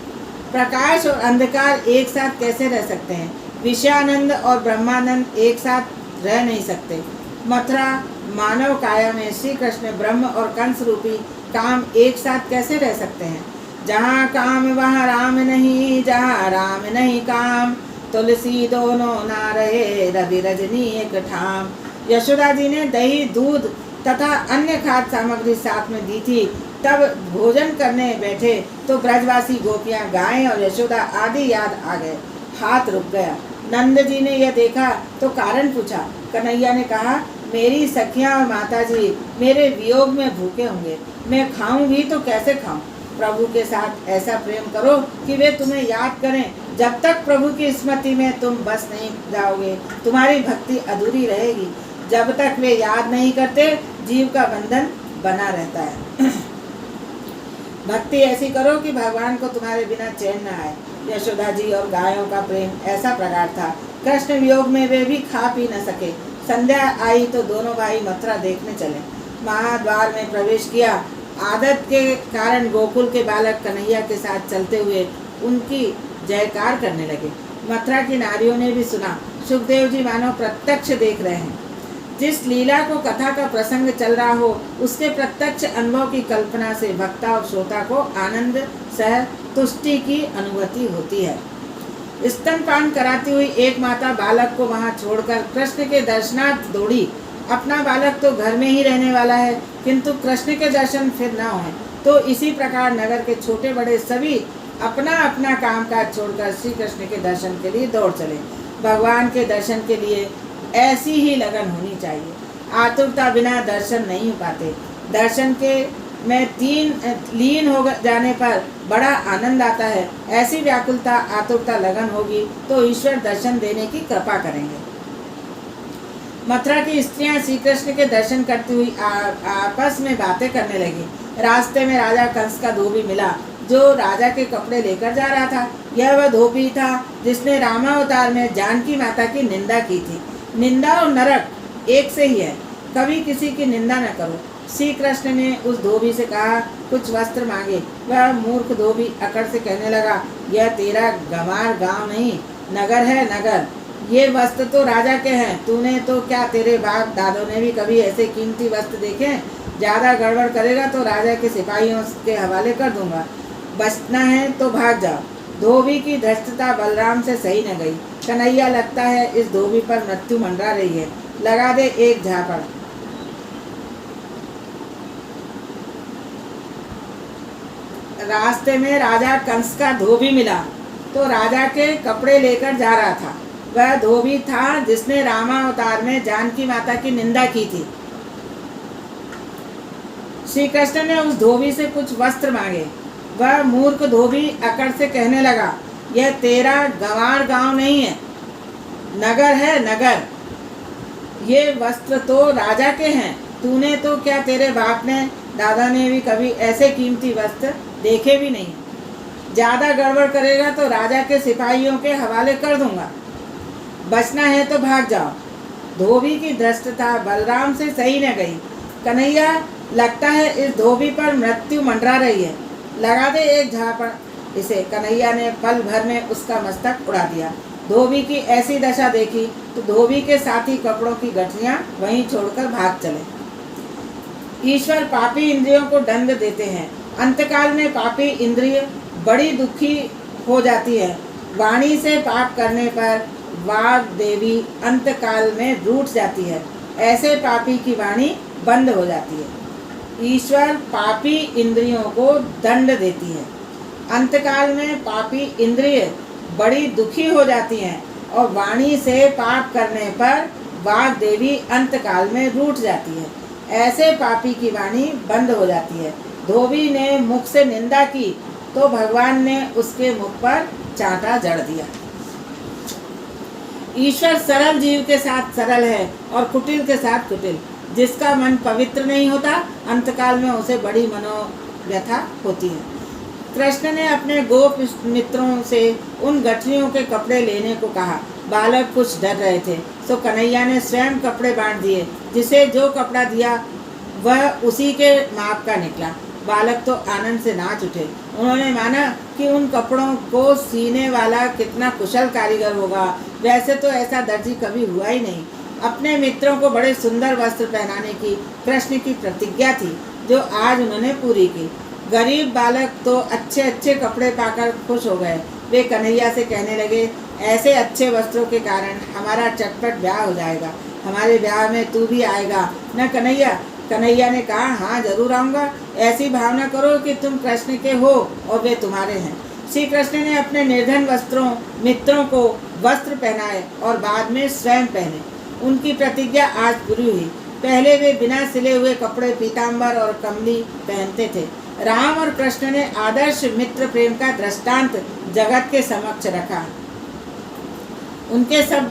प्रकाश और अंधकार एक साथ कैसे रह सकते हैं? विषयानंद और ब्रह्मानंद एक साथ रह नहीं सकते। मथुरा मानव काया में श्री कृष्ण ब्रह्म और कंस रूपी काम एक साथ कैसे रह सकते हैं? जहाँ काम वहाँ राम नहीं, जहाँ राम नहीं काम, तुलसी दोनों ना रहे, रवि रजनी एक ठाम। यशोदा जी ने दही, दूध तथा अन्य खाद्य सामग्री साथ में दी थी। तब भोजन करने बैठे तो ब्रजवासी गोपियां, गायें और यशोदा आदि याद आ गए। हाथ रुक गया। नंद जी ने यह देखा तो कारण पूछा। कन्हैया ने कहा, मेरी सखियां और माता जी मेरे वियोग में भूखे होंगे, मैं खाऊं भी तो कैसे खाऊं? प्रभु के साथ ऐसा प्रेम करो कि वे तुम्हें याद करें। जब तक प्रभु की स्मृति में तुम बस नहीं जाओगे, तुम्हारी भक्ति अधूरी रहेगी। जब तक वे याद नहीं करते, जीव का बंधन बना रहता है। भक्ति ऐसी करो कि भगवान को तुम्हारे बिना चैन न आए। यशोदा जी और गायों का प्रेम ऐसा प्रगाढ़ था, कृष्ण वियोग में वे भी खा पी न सके। संध्या आई तो दोनों भाई मथुरा देखने चले। महाद्वार में प्रवेश किया। आदत के कारण गोकुल के बालक कन्हैया के साथ चलते हुए उनकी जयकार करने लगे। मथुरा की नारियों ने भी सुना। सुखदेव जी मानो प्रत्यक्ष देख रहे हैं। जिस लीला को कथा का प्रसंग चल रहा हो, उसके प्रत्यक्ष अनुभव की कल्पना से भक्ता और श्रोता को आनंद सह तुष्टि की अनुभूति होती है। स्तनपान कराती हुई एक माता बालक को वहां छोड़कर कृष्ण के दर्शनार्थ दौड़ी। अपना बालक तो घर में ही रहने वाला है, किंतु कृष्ण के दर्शन फिर न हों, तो इसी प्रकार नगर के छोटे बड़े सभी अपना अपना काम काज छोड़कर श्री कृष्ण के दर्शन के लिए दौड़ चले। भगवान के दर्शन के लिए ऐसी ही लगन होनी चाहिए। आतुरता बिना दर्शन नहीं हो पाते। दर्शन के में लीन हो जाने पर बड़ा आनंद आता है। ऐसी व्याकुलता, आतुरता, लगन होगी तो ईश्वर दर्शन देने की कृपा करेंगे। मथुरा की स्त्रियां श्री कृष्ण के दर्शन करती हुई आपस में बातें करने लगी। रास्ते में राजा कंस का धोबी मिला, जो राजा के कपड़े लेकर जा रहा था। यह वह धोबी था जिसने रामावतार में जानकी माता की निंदा की थी। निंदा और नरक एक से ही है, कभी किसी की निंदा न करो। श्री कृष्ण ने उस धोबी से कहा, कुछ वस्त्र मांगे। वह मूर्ख धोबी अकड़ से कहने लगा, यह तेरा गंवार गांव नहीं, नगर है, नगर। ये वस्त्र तो राजा के हैं। तूने तो क्या, तेरे बाप दादों ने भी कभी ऐसे कीमती वस्त्र देखे? ज़्यादा गड़बड़ करेगा तो राजा के सिपाहियों के हवाले कर दूंगा। बचना है तो भाग जाओ। धोबी की धृष्टता बलराम से सही न गई। कन्हैया, लगता है इस धोबी पर मृत्यु मंडरा रही है, लगा दे एक झापड़। रास्ते में राजा कंस का धोबी मिला, तो राजा के कपड़े लेकर जा रहा था। वह धोबी था जिसने रामावतार में जानकी माता की निंदा की थी। श्री कृष्ण ने उस धोबी से कुछ वस्त्र मांगे। वह मूर्ख धोबी अकड़ से कहने लगा, यह तेरा गंवार गांव नहीं है, नगर है, नगर। ये वस्त्र तो राजा के हैं। तूने तो क्या, तेरे बाप ने दादा ने भी कभी ऐसे कीमती वस्त्र देखे भी नहीं। ज़्यादा गड़बड़ करेगा तो राजा के सिपाहियों के हवाले कर दूंगा। बचना है तो भाग जाओ। धोबी की धृष्टता बलराम से सही न गई। कन्हैया, लगता है इस धोबी पर मृत्यु मंडरा रही है, लगा दे एक झापड़ इसे। कन्हैया ने पल भर में उसका मस्तक उड़ा दिया। धोबी की ऐसी दशा देखी तो धोबी के साथी कपड़ों की गठरियां वहीं छोड़कर भाग चले। ईश्वर पापी इंद्रियों को दंड देते हैं। अंतकाल में पापी इंद्रिय बड़ी दुखी हो जाती है। वाणी से पाप करने पर वाग देवी अंतकाल में रूठ जाती है। ऐसे पापी की वाणी बंद हो जाती है। ईश्वर पापी इंद्रियों को दंड देती है। अंतकाल में पापी इंद्रिय बड़ी दुखी हो जाती हैं और वाणी से पाप करने पर वाग देवी अंतकाल में रूठ जाती है। ऐसे पापी की वाणी बंद हो जाती है। धोबी ने मुख से निंदा की तो भगवान ने उसके मुख पर चांटा जड़ दिया। ईश्वर सरल जीव के साथ सरल है और कुटिल के साथ कुटिल। जिसका मन पवित्र नहीं होता, अंतकाल में उसे बड़ी मनोव्यथा होती है। कृष्ण ने अपने गोप मित्रों से उन गठरियों के कपड़े लेने को कहा। बालक कुछ डर रहे थे, तो कन्हैया ने स्वयं कपड़े बांट दिए। जिसे जो कपड़ा दिया वह उसी के माप का निकला। बालक तो आनंद से नाच उठे। उन्होंने माना कि उन कपड़ों को सीने वाला कितना कुशल कारीगर होगा। वैसे तो ऐसा दर्जी कभी हुआ ही नहीं। अपने मित्रों को बड़े सुंदर वस्त्र पहनाने की कृष्ण की प्रतिज्ञा थी, जो आज उन्होंने पूरी की। गरीब बालक तो अच्छे अच्छे कपड़े पाकर खुश हो गए। वे कन्हैया से कहने लगे, ऐसे अच्छे वस्त्रों के कारण हमारा चटपट ब्याह हो जाएगा। हमारे ब्याह में तू भी आएगा न कन्हैया? कन्हैया ने कहा, हाँ जरूर आऊँगा। ऐसी भावना करो कि तुम कृष्ण के हो और वे तुम्हारे हैं। श्री कृष्ण ने अपने निर्धन मित्रों को वस्त्र पहनाए और बाद में स्वयं पहने। उनकी प्रतिज्ञा आज पूरी हुई। पहले वे बिना सिले हुए कपड़े पीताम्बर और कमली पहनते थे। राम और कृष्ण ने आदर्श मित्र प्रेम का दृष्टांत जगत के समक्ष रखा। उनके सब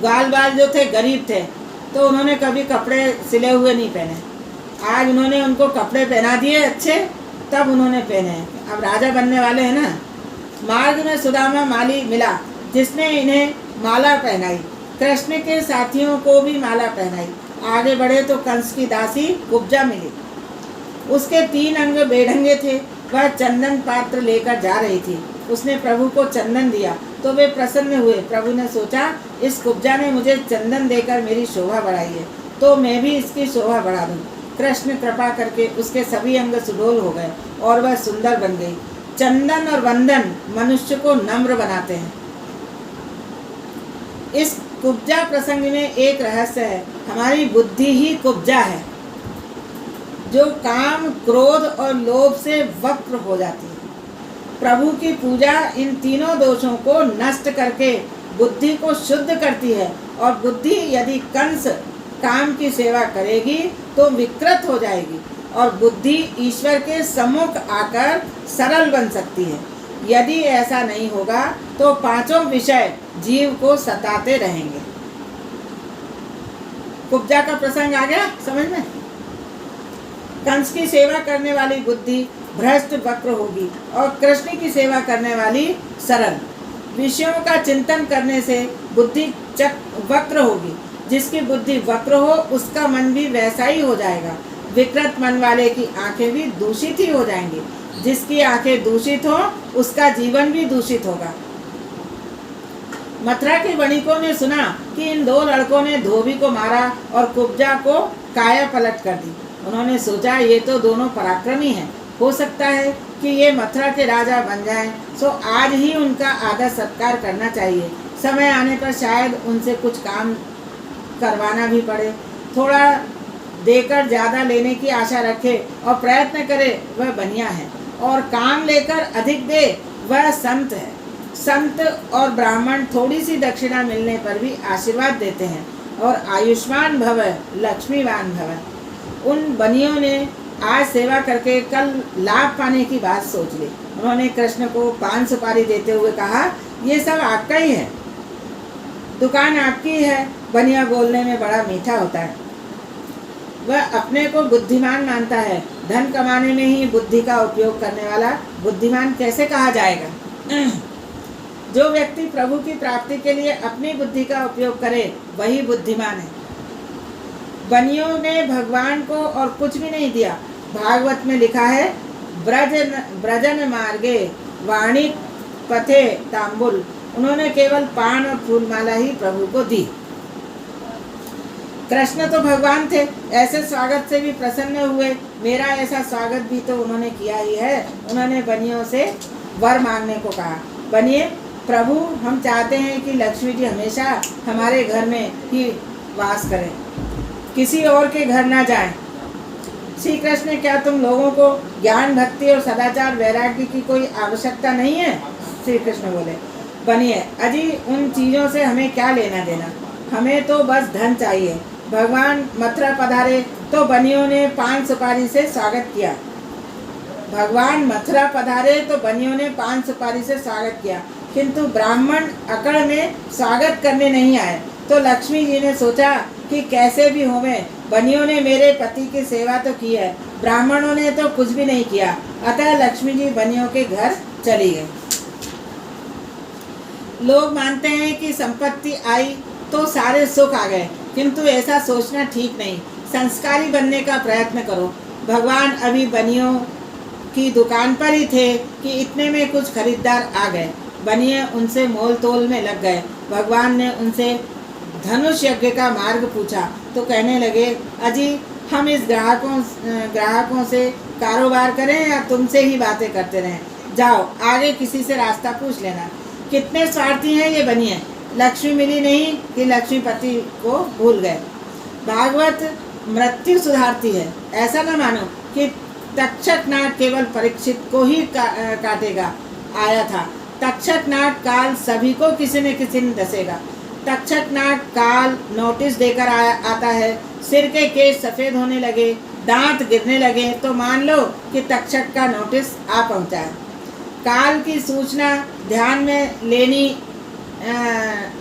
बाल जो थे गरीब थे, तो उन्होंने कभी कपड़े सिले हुए नहीं पहने। आज उन्होंने उनको कपड़े पहना दिए अच्छे, तब उन्होंने पहने। अब राजा बनने वाले हैं ना। मार्ग में सुदामा माली मिला, जिसने इन्हें माला पहनाई। कृष्ण के साथियों को भी माला पहनाई। आगे बढ़े तो कंस की दासी कुब्जा मिली। उसके 3 अंग बेढंगे थे। वह चंदन पात्र लेकर जा रही थी। उसने प्रभु को चंदन दिया तो वे प्रसन्न हुए। प्रभु ने सोचा, इस कुब्जा ने मुझे चंदन देकर मेरी शोभा बढ़ाई है, तो मैं भी इसकी शोभा बढ़ा दूं। कृष्ण कृपा करके उसके सभी अंग सुडौल हो गए और वह सुंदर बन गई। चंदन और वंदन मनुष्य को नम्र बनाते हैं। इस कुब्जा प्रसंग में एक रहस्य है। हमारी बुद्धि ही कुब्जा है, जो काम, क्रोध और लोभ से वक्र हो जाती है। प्रभु की पूजा इन तीनों दोषों को नष्ट करके बुद्धि को शुद्ध करती है। और बुद्धि यदि कंस काम की सेवा करेगी तो विकृत हो जाएगी, और बुद्धि ईश्वर के सम्मुख आकर सरल बन सकती है। यदि ऐसा नहीं होगा तो 5 विषय जीव को सताते रहेंगे। कुब्जा का प्रसंग आ गया समझ में। कंस की सेवा करने वाली बुद्धि भ्रष्ट वक्र होगी और कृष्ण की सेवा करने वाली सरल। विषयों का चिंतन करने से बुद्धि वक्र होगी। जिसकी बुद्धि वक्र हो उसका मन भी वैसा ही हो जाएगा। विकृत मन वाले की आंखें भी दूषित ही हो जाएंगी। जिसकी आंखें दूषित हो उसका जीवन भी दूषित होगा। मथुरा के वणिकों ने सुना कि इन 2 लड़कों ने धोबी को मारा और कुब्जा को काया पलट कर दी। उन्होंने सोचा, ये तो दोनों पराक्रमी हैं, हो सकता है कि ये मथुरा के राजा बन जाएं, सो आज ही उनका आदर सत्कार करना चाहिए। समय आने पर शायद उनसे कुछ काम करवाना भी पड़े। थोड़ा देकर ज़्यादा लेने की आशा रखे और प्रयत्न करे, वह बनिया है। और काम लेकर अधिक दे, वह संत है। संत और ब्राह्मण थोड़ी सी दक्षिणा मिलने पर भी आशीर्वाद देते हैं। और आयुष्मान भव लक्ष्मीवान भव। उन बनियों ने आज सेवा करके कल लाभ पाने की बात सोच ली। उन्होंने कृष्ण को 5 सुपारी देते हुए कहा, ये सब आपका ही है, दुकान आपकी है। बनिया बोलने में बड़ा मीठा होता है। वह अपने को बुद्धिमान मानता है। धन कमाने में ही बुद्धि का उपयोग करने वाला बुद्धिमान कैसे कहा जाएगा? जो व्यक्ति प्रभु की प्राप्ति के लिए अपनी बुद्धि का उपयोग करे वही बुद्धिमान है। बनियों ने भगवान को और कुछ भी नहीं दिया। भागवत में लिखा है, ब्रजन मार्गे वाणी पथे तांबुल। उन्होंने केवल पान और फूलमाला ही प्रभु को दी। कृष्ण तो भगवान थे, ऐसे स्वागत से भी प्रसन्न हुए। मेरा ऐसा स्वागत भी तो उन्होंने किया ही है। उन्होंने बनियों से वर मांगने को कहा। बनिए प्रभु, हम चाहते हैं कि लक्ष्मी जी हमेशा हमारे घर में ही वास करें, किसी और के घर ना जाएं। श्री कृष्ण, क्या तुम लोगों को ज्ञान, भक्ति और सदाचार, वैराग्य की कोई आवश्यकता नहीं है? श्री कृष्ण बोले, बनिए अजी, उन चीज़ों से हमें क्या लेना देना, हमें तो बस धन चाहिए। भगवान मथुरा पधारे तो बनियों ने 5 सुपारी से स्वागत किया। भगवान मथुरा पधारे तो बनियों ने 5 सुपारी से स्वागत किया, किंतु ब्राह्मण अकड़ में स्वागत करने नहीं आए। तो लक्ष्मी जी ने सोचा कि कैसे भी होवे, बनियों ने मेरे पति की सेवा तो की है, ब्राह्मणों ने तो कुछ भी नहीं किया। अतः लक्ष्मी जी बनियों के घर चली गई। लोग मानते हैं कि संपत्ति आई तो सारे सुख आ गए, किंतु ऐसा सोचना ठीक नहीं। संस्कारी बनने का प्रयत्न करो। भगवान अभी बनियों की दुकान पर ही थे कि इतने में कुछ खरीदार आ गए। बनिए उनसे मोल तोल में लग गए। भगवान ने उनसे धनुष यज्ञ का मार्ग पूछा तो कहने लगे, अजी हम इस ग्राहकों से कारोबार करें या तुमसे ही बातें करते रहें? जाओ आगे किसी से रास्ता पूछ लेना। कितने स्वार्थी हैं ये बनिए, लक्ष्मी मिली नहीं कि लक्ष्मीपति को भूल गए। भागवत मृत्यु सुधारती है। ऐसा न मानो कि तक्षक नाग केवल परीक्षित को ही काटेगा आया था। तक्षक नाग काल सभी को किसी न किसी ने डसेगा। तक्षक नाग काल नोटिस देकर आता है। सिर के केश सफ़ेद होने लगे, दांत गिरने लगे तो मान लो कि तक्षक का नोटिस आ पहुंचा है। काल की सूचना ध्यान में लेनी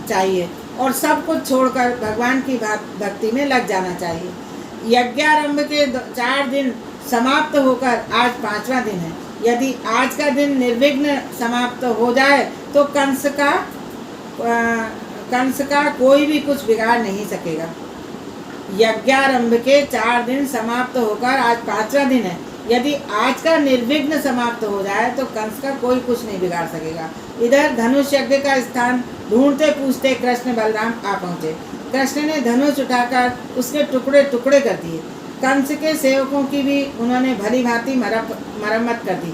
चाहिए और सब कुछ छोड़कर भगवान की भक्ति में लग जाना चाहिए। यज्ञारंभ के 4 दिन समाप्त होकर आज 5वां दिन है। यदि आज का दिन निर्विघ्न समाप्त हो जाए तो कंस का कोई भी कुछ बिगाड़ नहीं सकेगा। यज्ञारंभ के 4 दिन समाप्त होकर आज 5वां दिन है। यदि आज का निर्विघ्न समाप्त हो जाए तो कंस का कोई कुछ नहीं बिगाड़ सकेगा। इधर धनुष यज्ञ का स्थान ढूंढते पूछते कृष्ण बलराम आ पहुँचे। कृष्ण ने धनुष उठाकर उसके टुकड़े टुकड़े कर दिए। कंस के सेवकों की भी उन्होंने भली भांति मरम्मत कर दी।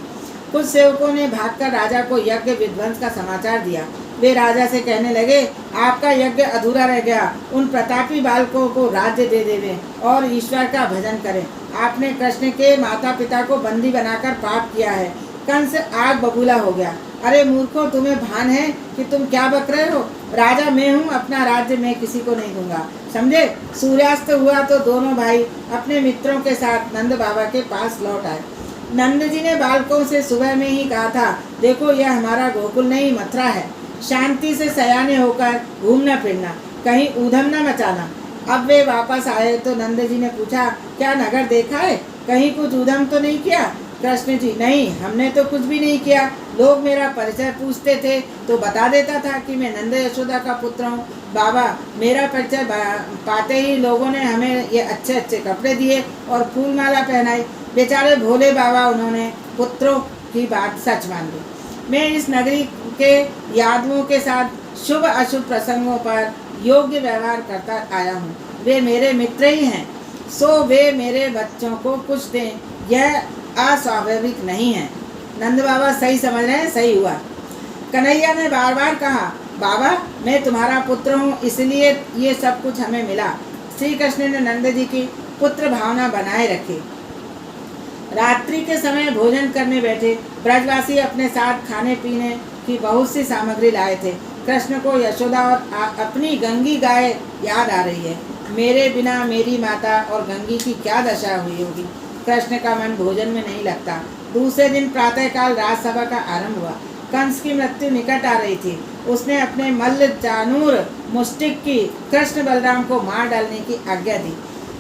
कुछ सेवकों ने भागकर राजा को यज्ञ विध्वंस का समाचार दिया। वे राजा से कहने लगे, आपका यज्ञ अधूरा रह गया। उन प्रतापी बालकों को राज्य दे देवें और ईश्वर का भजन करें। आपने कृष्ण के माता पिता को बंदी बनाकर पाप किया है। कंस आग बबूला हो गया। अरे मूर्खों, तुम्हें भान है कि तुम क्या बक रहे हो? राजा मैं हूँ, अपना राज्य मैं किसी को नहीं दूंगा, समझे? सूर्यास्त हुआ तो दोनों भाई अपने मित्रों के साथ नंद बाबा के पास लौट आए। नंद जी ने बालकों से सुबह में ही कहा था, देखो यह हमारा गोकुल नहीं मथुरा है। शांति से सयाने होकर घूमना फिरना, कहीं ऊधम न मचाना। अब वे वापस आए तो नंद जी ने पूछा, क्या नगर देखा है? कहीं कुछ ऊधम तो नहीं किया? कृष्ण जी, नहीं, हमने तो कुछ भी नहीं किया। लोग मेरा परिचय पूछते थे तो बता देता था कि मैं नंद यशोदा का पुत्र हूँ। बाबा, मेरा परिचय पाते ही लोगों ने हमें ये अच्छे अच्छे कपड़े दिए और फूल माला पहनाई। बेचारे भोले बाबा, उन्होंने पुत्रों की बात सच मान ली। मैं इस नगरी के यादवों के साथ शुभ अशुभ प्रसंगों पर योग्य व्यवहार करता आया हूँ। वे मेरे मित्र ही हैं, सो वे मेरे बच्चों को कुछ दें, यह अस्वाभाविक नहीं है। नंद बाबा सही समझ रहे हैं, सही हुआ। कन्हैया ने बार बार कहा, बाबा मैं तुम्हारा पुत्र हूँ, इसलिए ये सब कुछ हमें मिला। श्री कृष्ण ने नंद जी की पुत्र भावना बनाए रखी। रात्रि के समय भोजन करने बैठे। ब्रजवासी अपने साथ खाने पीने की बहुत सी सामग्री लाए थे। कृष्ण को यशोदा और अपनी गंगी गाय याद आ रही है। मेरे बिना मेरी माता और गंगी की क्या दशा हुई होगी। कृष्ण का मन भोजन में नहीं लगता। दूसरे दिन प्रातःकाल राजसभा का आरंभ हुआ। कंस की मृत्यु निकट आ रही थी। उसने अपने मल्ल चानूर मुष्टिक की कृष्ण बलराम को मार डालने की आज्ञा दी।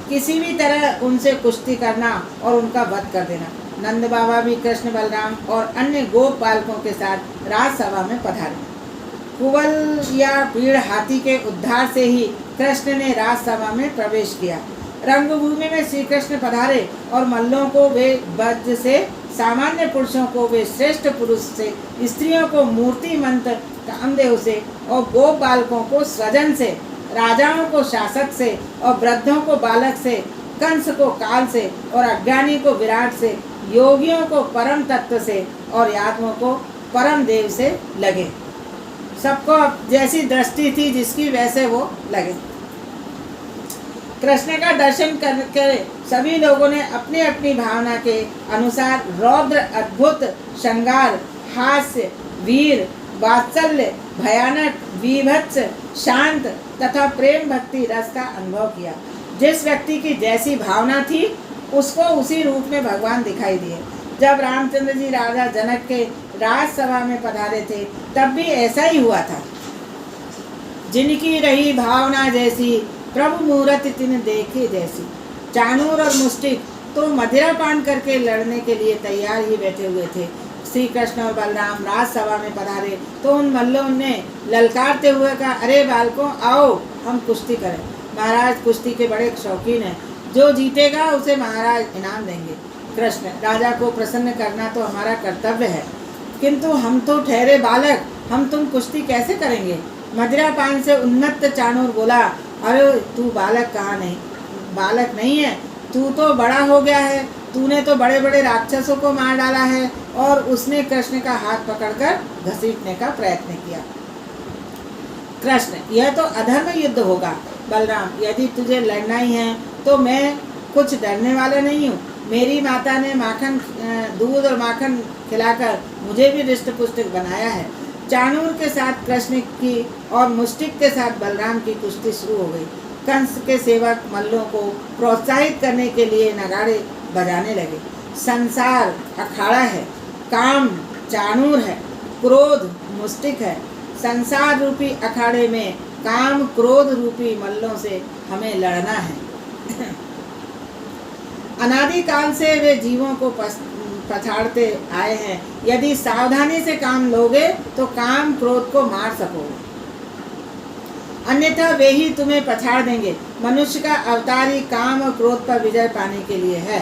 किसी भी तरह उनसे कुश्ती करना और उनका वध कर देना। नंद बाबा भी कृष्ण बलराम और अन्य गोप बालकों के साथ राजसभा में पधारे। कुवल या भीड़ हाथी के उद्धार से ही कृष्ण ने राजसभा में प्रवेश किया। रंगभूमि में श्री कृष्ण पधारे और मल्लों को वे वज्र से, सामान्य पुरुषों को वे श्रेष्ठ पुरुष से, स्त्रियों को मूर्ति मंत्र कामदेव से और गोप बालकों को स्वजन से, राजाओं को शासक से और वृद्धों को बालक से, कंस को काल से और अज्ञानी को विराट से, योगियों को परम तत्व से और यादवों को परम देव से लगे। सबको जैसी दृष्टि थी जिसकी वैसे वो लगे। कृष्ण का दर्शन करके सभी लोगों ने अपनी अपनी भावना के अनुसार रौद्र, अद्भुत, श्रृंगार, हास्य, वीर, वात्सल्य, भयानक, विभत्स, शांत तथा प्रेम भक्ति रस का अनुभव किया। जिस व्यक्ति की जैसी भावना थी उसको उसी रूप में भगवान दिखाई दिए। जब रामचंद्र जी राजा जनक के राजसभा में पधारे थे तब भी ऐसा ही हुआ था। जिनकी रही भावना जैसी, प्रभु मूरत तिन देखी जैसी। चानूर और मुष्टिक तो मदिरा पान करके लड़ने के लिए तैयार ही बैठे हुए थे। श्री कृष्ण और बलराम राजसभा में पधारे तो उन मल्लों ने ललकारते हुए कहा, अरे बालकों, आओ हम कुश्ती करें। महाराज कुश्ती के बड़े शौकीन हैं। जो जीतेगा उसे महाराज इनाम देंगे। कृष्ण, राजा को प्रसन्न करना तो हमारा कर्तव्य है, किंतु हम तो ठहरे बालक, हम तुम कुश्ती कैसे करेंगे? मदिरापान से उन्मत्त चाणूर बोला, अरे तू बालक बालक नहीं है, तू तो बड़ा हो गया है। तूने तो बड़े बड़े राक्षसों को मार डाला है। और उसने कृष्ण का हाथ पकड़कर घसीटने का प्रयत्न किया। कृष्ण, यह तो अधर्म युद्ध होगा। बलराम, यदि तुझे लड़ना ही है तो मैं कुछ डरने वाला नहीं हूँ। मेरी माता ने दूध और माखन खिलाकर मुझे भी रिष्ट पुष्ट बनाया है। चाणूर के साथ कृष्ण की और मुष्टिक के साथ बलराम की कुश्ती शुरू हो गई। कंस के सेवक मल्लों को प्रोत्साहित करने के लिए नगाड़े बजाने लगे। संसार अखाड़ा है, काम चाणूर है, क्रोध मुष्टिक है। संसार रूपी अखाड़े में काम क्रोध रूपी मल्लों से हमें लड़ना है। अनादिकाल से वे जीवों को पछाड़ते आए हैं। यदि सावधानी से काम लोगे तो काम क्रोध को मार सकोगे, अन्यथा वे ही तुम्हें पछाड़ देंगे। मनुष्य का अवतार ही काम और क्रोध पर विजय पाने के लिए है।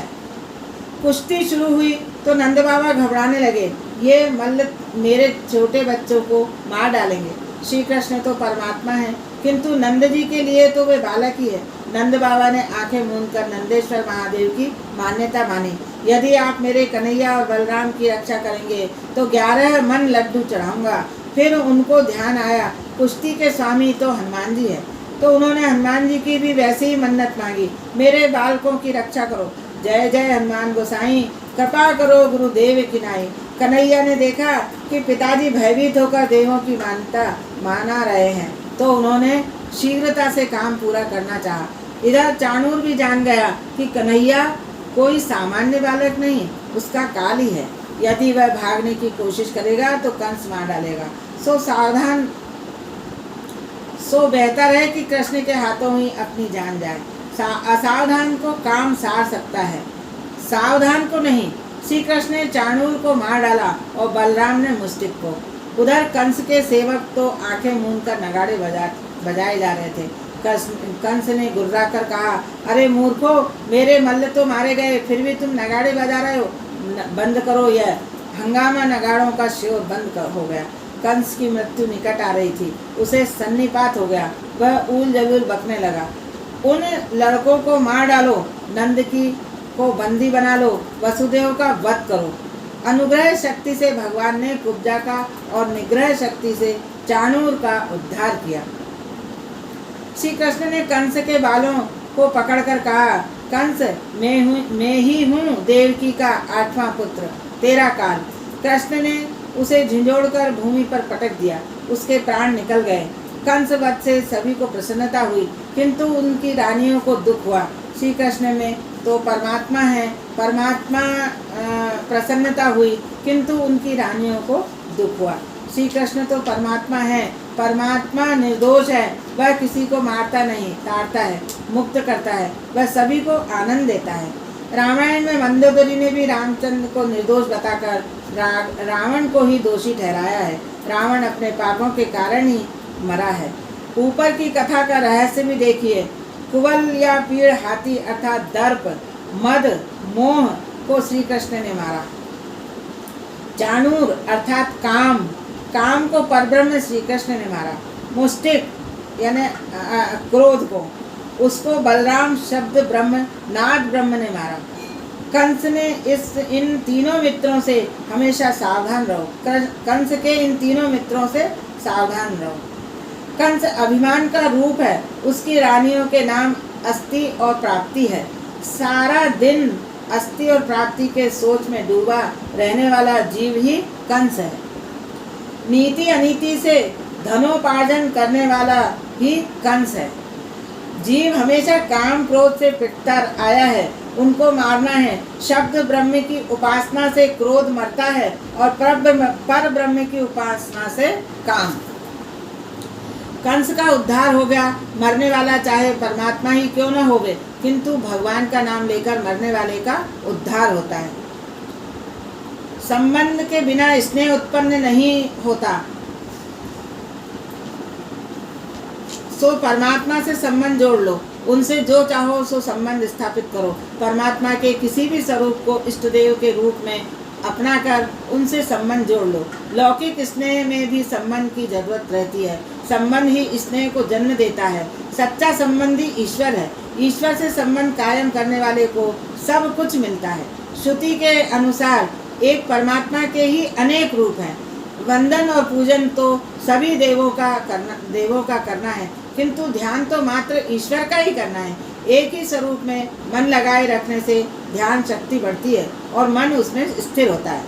कुश्ती शुरू हुई तो नंद बाबा घबराने लगे, ये मल्ल मेरे छोटे बच्चों को मार डालेंगे। श्री कृष्ण तो परमात्मा है, किंतु नंद जी के लिए तो वे बालक ही है। नंद बाबा ने आंखें मूंदकर नंदेश्वर महादेव की मान्यता मानी। यदि आप मेरे कन्हैया और बलराम की रक्षा करेंगे तो 11 मन लड्डू चढ़ाऊंगा। फिर उनको ध्यान आया, कुश्ती के स्वामी तो हनुमान जी है, तो उन्होंने हनुमान जी की भी वैसे ही मन्नत मांगी, मेरे बालकों की रक्षा करो। जय जय हनुमान गोसाई, कृपा करो गुरुदेव की नाई। कन्हैया ने देखा कि पिताजी भयभीत होकर देवों की मान्यता माना रहे हैं, तो उन्होंने शीघ्रता से काम पूरा करना चाहा। इधर चाणूर भी जान गया कि कन्हैया कोई सामान्य बालक नहीं, उसका काल ही है। यदि वह भागने की कोशिश करेगा तो कंस मार डालेगा। सो बेहतर है कि कृष्ण के हाथों ही अपनी जान जाए। असावधान को काम सार सकता है, सावधान को नहीं। श्री कृष्ण ने चाणूर को मार डाला और बलराम ने मुष्टिक को। उधर कंस के सेवक तो आंखें मूंदकर नगाड़े बजाए जा रहे थे। कंस ने गुर्रा कर कहा, अरे मूर्खो, मेरे मल्ल तो मारे गए, फिर भी तुम नगाड़े बजा रहे हो। बंद करो यह हंगामा। नगाड़ों का शोर बंद हो गया। कंस की मृत्यु निकट आ रही थी, उसे सन्निपात हो गया। वह ऊल जलूल बकने लगा, उन लड़कों को मार डालो, नंद की को बंदी बना लो, वसुदेव का वध करो। अनुग्रह शक्ति से भगवान ने कुब्जा का और निग्रह शक्ति से चाणूर का उद्धार किया। श्री कृष्ण ने कंस के बालों को पकड़कर कहा, कंस, मैं ही हूँ देवकी का 8वां पुत्र, तेरा काल। कृष्ण ने उसे झिंझोड़कर भूमि पर पटक दिया, उसके प्राण निकल गए। कंस वध से सभी को प्रसन्नता हुई, किंतु उनकी रानियों को दुख हुआ। श्री कृष्ण में तो परमात्मा है, परमात्मा प्रसन्नता हुई, किंतु उनकी रानियों को दुख हुआ। श्री कृष्ण तो परमात्मा है, परमात्मा निर्दोष है, वह किसी को मारता नहीं, ताड़ता है, मुक्त करता है, वह सभी को आनंद देता है। रामायण में मंदोदरी ने भी रामचंद्र को निर्दोष बताकर रावण को ही दोषी ठहराया है। रावण अपने पापों के कारण ही मरा है। ऊपर की कथा का रहस्य भी देखिए। कुवल या पीड़ हाथी अर्थात दर्प, मद, मोह को श्री कृष्ण ने मारा। चाणूर अर्थात काम को परब्रह्म श्री कृष्ण ने मारा। मुष्टिक यानी क्रोध को, उसको बलराम शब्द ब्रह्म नाद ब्रह्म ने मारा। कंस ने इन तीनों मित्रों से हमेशा सावधान रहो। कंस के इन तीनों मित्रों से सावधान रहो। कंस अभिमान का रूप है, उसकी रानियों के नाम अस्ति और प्राप्ति है। सारा दिन अस्ति और प्राप्ति के सोच में डूबा रहने वाला जीव ही कंस है। नीति अनीति से धनोपार्जन करने वाला ही कंस है। जीव हमेशा काम क्रोध से पिटता आया है, उनको मारना है। शब्द ब्रह्म की उपासना से क्रोध मरता है और पर ब्रह्म की उपासना से काम। कंस का उद्धार हो गया। मरने वाला चाहे परमात्मा ही क्यों न होवे, किंतु भगवान का नाम लेकर मरने वाले का उद्धार होता है। संबंध के बिना स्नेह उत्पन्न नहीं होता, सो परमात्मा से संबंध जोड़ लो। उनसे जो चाहो सो संबंध स्थापित करो। परमात्मा के किसी भी स्वरूप को इष्ट देव के रूप में अपना कर उनसे संबंध जोड़ लो। लौकिक स्नेह में भी संबंध की जरूरत रहती है। संबंध ही स्नेह को जन्म देता है। सच्चा संबंधी ईश्वर है। ईश्वर से संबंध कायम करने वाले को सब कुछ मिलता है। श्रुति के अनुसार एक परमात्मा के ही अनेक रूप हैं। वंदन और पूजन तो सभी देवों का करना है, किंतु ध्यान तो मात्र ईश्वर का ही करना है। एक ही स्वरूप में मन लगाए रखने से ध्यान शक्ति बढ़ती है और मन उसमें स्थिर होता है।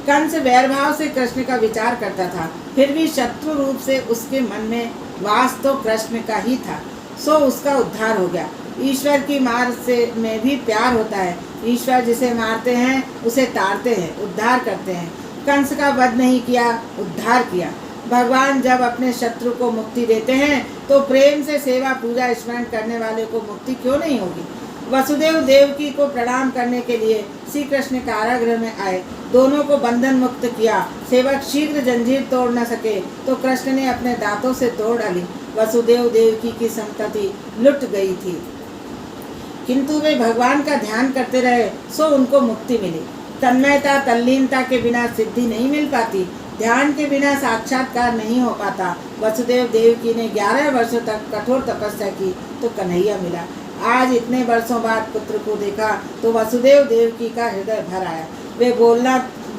कंस वैरभाव से कृष्ण का विचार करता था, फिर भी शत्रु रूप से उसके मन में वास तो कृष्ण का ही था, सो उसका उद्धार हो गया। ईश्वर की मार से में भी प्यार होता है। ईश्वर जिसे मारते हैं उसे ताड़ते हैं, उद्धार करते हैं। कंस का वध नहीं किया, उद्धार किया। भगवान जब अपने शत्रु को मुक्ति देते हैं तो प्रेम से सेवा पूजा स्मरण करने वाले को मुक्ति क्यों नहीं होगी। वसुदेव देवकी को प्रणाम करने के लिए श्री कृष्ण कारागृह में आए, दोनों को बंधन मुक्त किया। सेवक शीघ्र जंजीर तोड़ न सके तो कृष्ण ने अपने दांतों से तोड़ डाली। वसुदेव देवकी की संतति लुट गई थी, किंतु वे भगवान का ध्यान करते रहे, सो उनको मुक्ति मिली। तन्मयता तल्लीनता के बिना सिद्धि नहीं मिल पाती, ध्यान के बिना साक्षात्कार नहीं हो पाता। वसुदेव देवकी ने 11 वर्षों तक कठोर तपस्या की तो कन्हैया मिला। आज इतने वर्षों बाद पुत्र को देखा तो वसुदेव देवकी का हृदय भर आया। वे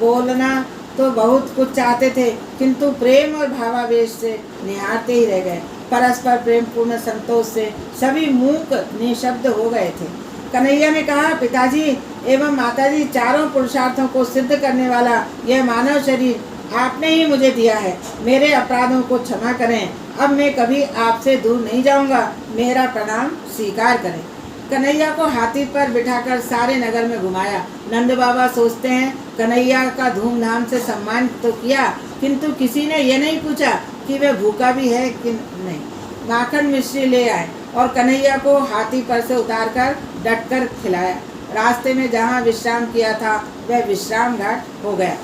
बोलना तो बहुत कुछ चाहते थे, किंतु प्रेम और भावावेश से निहारते ही रह गए। परस्पर प्रेम पूर्ण संतोष से सभी मूक निशब्द हो गए थे। कन्हैया ने कहा, पिताजी एवं माताजी, चारों पुरुषार्थों को सिद्ध करने वाला यह मानव शरीर आपने ही मुझे दिया है। मेरे अपराधों को क्षमा करें। अब मैं कभी आपसे दूर नहीं जाऊंगा। मेरा प्रणाम स्वीकार करें। कन्हैया को हाथी पर बिठाकर सारे नगर में घुमाया। नंद बाबा सोचते हैं कन्हैया का धूमधाम से सम्मान तो किया, किंतु किसी ने यह नहीं पूछा कि वह भूखा भी है कि नहीं। माखन मिश्री ले आए और कन्हैया को हाथी पर से उतारकर डटकर खिलाया। रास्ते में जहाँ विश्राम किया था वह विश्राम घाट हो गया।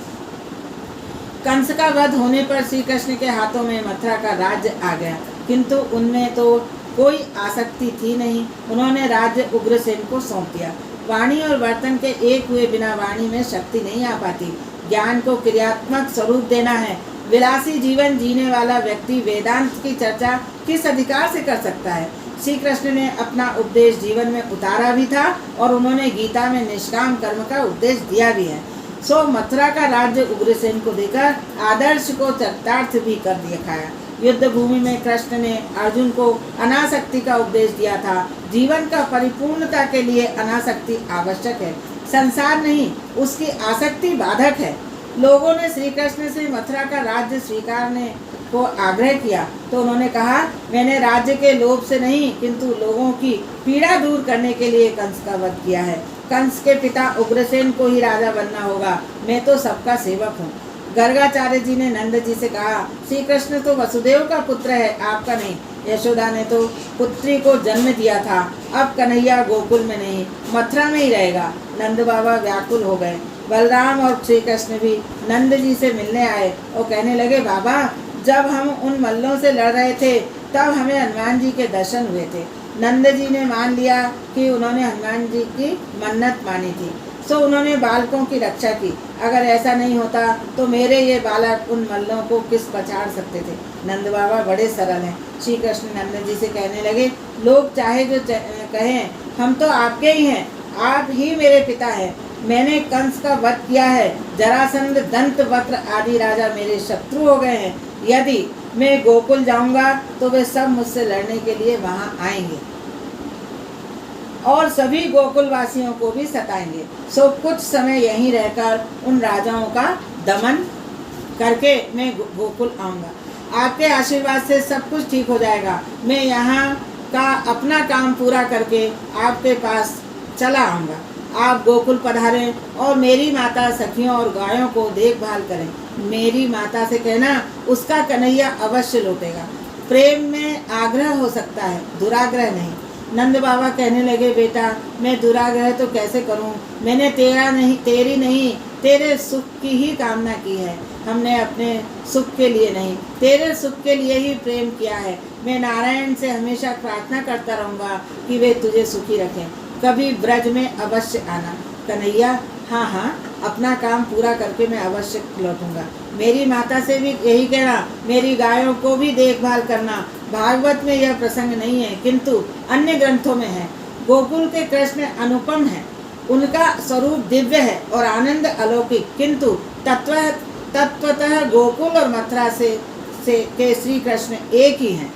कंस का वध होने पर श्री कृष्ण के हाथों में मथुरा का राज्य आ गया, किंतु उनमें तो कोई आसक्ति थी नहीं। उन्होंने राज्य उग्रसेन को सौंप दिया। वाणी और वर्तन के एक हुए बिना वाणी में शक्ति नहीं आ पाती। ज्ञान को क्रियात्मक स्वरूप देना है। विलासी जीवन जीने वाला व्यक्ति वेदांत की चर्चा किस अधिकार से कर सकता है। श्री कृष्ण ने अपना उपदेश जीवन में उतारा भी था और उन्होंने गीता में निष्काम कर्म का उपदेश दिया भी है। सो मथुरा का राज्य उग्रसेन को देकर आदर्श को चरितार्थ भी कर दिखाया। युद्ध भूमि में कृष्ण ने अर्जुन को अनासक्ति का उपदेश दिया था। जीवन का परिपूर्णता के लिए अनासक्ति आवश्यक है, संसार नहीं, उसकी आसक्ति बाधक है। लोगों ने श्री कृष्ण से मथुरा का राज्य स्वीकारने को आग्रह किया तो उन्होंने कहा, मैंने राज्य के लोभ से नहीं किंतु लोगों की पीड़ा दूर करने के लिए कंस का वध किया है। कंस के पिता उग्रसेन को ही राजा बनना होगा, मैं तो सबका सेवक हूँ। गर्गाचार्य जी ने नंद जी से कहा, श्री कृष्ण तो वसुदेव का पुत्र है, आपका नहीं। यशोदा ने तो पुत्री को जन्म दिया था। अब कन्हैया गोकुल में नहीं, मथुरा में ही रहेगा। नंद बाबा व्याकुल हो गए। बलराम और श्री कृष्ण भी नंद जी से मिलने आए और कहने लगे, बाबा, जब हम उन मल्लों से लड़ रहे थे तब हमें हनुमान जी के दर्शन हुए थे। नंद जी ने मान लिया कि उन्होंने हनुमान जी की मन्नत मानी थी, सो उन्होंने बालकों की रक्षा की। अगर ऐसा नहीं होता तो मेरे ये बालक उन मल्लों को किस पछाड़ सकते थे। नंद बाबा बड़े सरल हैं। श्री कृष्ण नंद जी से कहने लगे, लोग चाहे जो कहें, हम तो आपके ही हैं, आप ही मेरे पिता हैं। मैंने कंस का वध किया है। जरासंध, दंतवक्र आदि राजा मेरे शत्रु हो गए हैं। यदि मैं गोकुल जाऊंगा तो वे सब मुझसे लड़ने के लिए वहां आएंगे और सभी गोकुल वासियों को भी सताएंगे। सो कुछ समय यहीं रहकर उन राजाओं का दमन करके मैं गोकुल आऊंगा। आपके आशीर्वाद से सब कुछ ठीक हो जाएगा। मैं यहाँ का अपना काम पूरा करके आपके पास चला आऊँगा। आप गोकुल पधारें और मेरी माता, सखियों और गायों को देखभाल करें। मेरी माता से कहना, उसका कन्हैया अवश्य लौटेगा। प्रेम में आग्रह हो सकता है, दुराग्रह नहीं। नंद बाबा कहने लगे, बेटा, मैं दुराग्रह तो कैसे करूं? मैंने तेरी नहीं तेरे सुख की ही कामना की है। हमने अपने सुख के लिए नहीं, तेरे सुख के लिए ही प्रेम किया है। मैं नारायण से हमेशा प्रार्थना करता रहूँगा कि वे तुझे सुखी रखें। कभी ब्रज में अवश्य आना। कन्हैया, हाँ हाँ, अपना काम पूरा करके मैं अवश्य लौटूंगा। मेरी माता से भी यही कहना, मेरी गायों को भी देखभाल करना। भागवत में यह प्रसंग नहीं है, किंतु अन्य ग्रंथों में है। गोकुल के कृष्ण अनुपम है, उनका स्वरूप दिव्य है और आनंद अलौकिक, किंतु तत्वतः गोकुल और मथुरा के श्री कृष्ण एक ही हैं।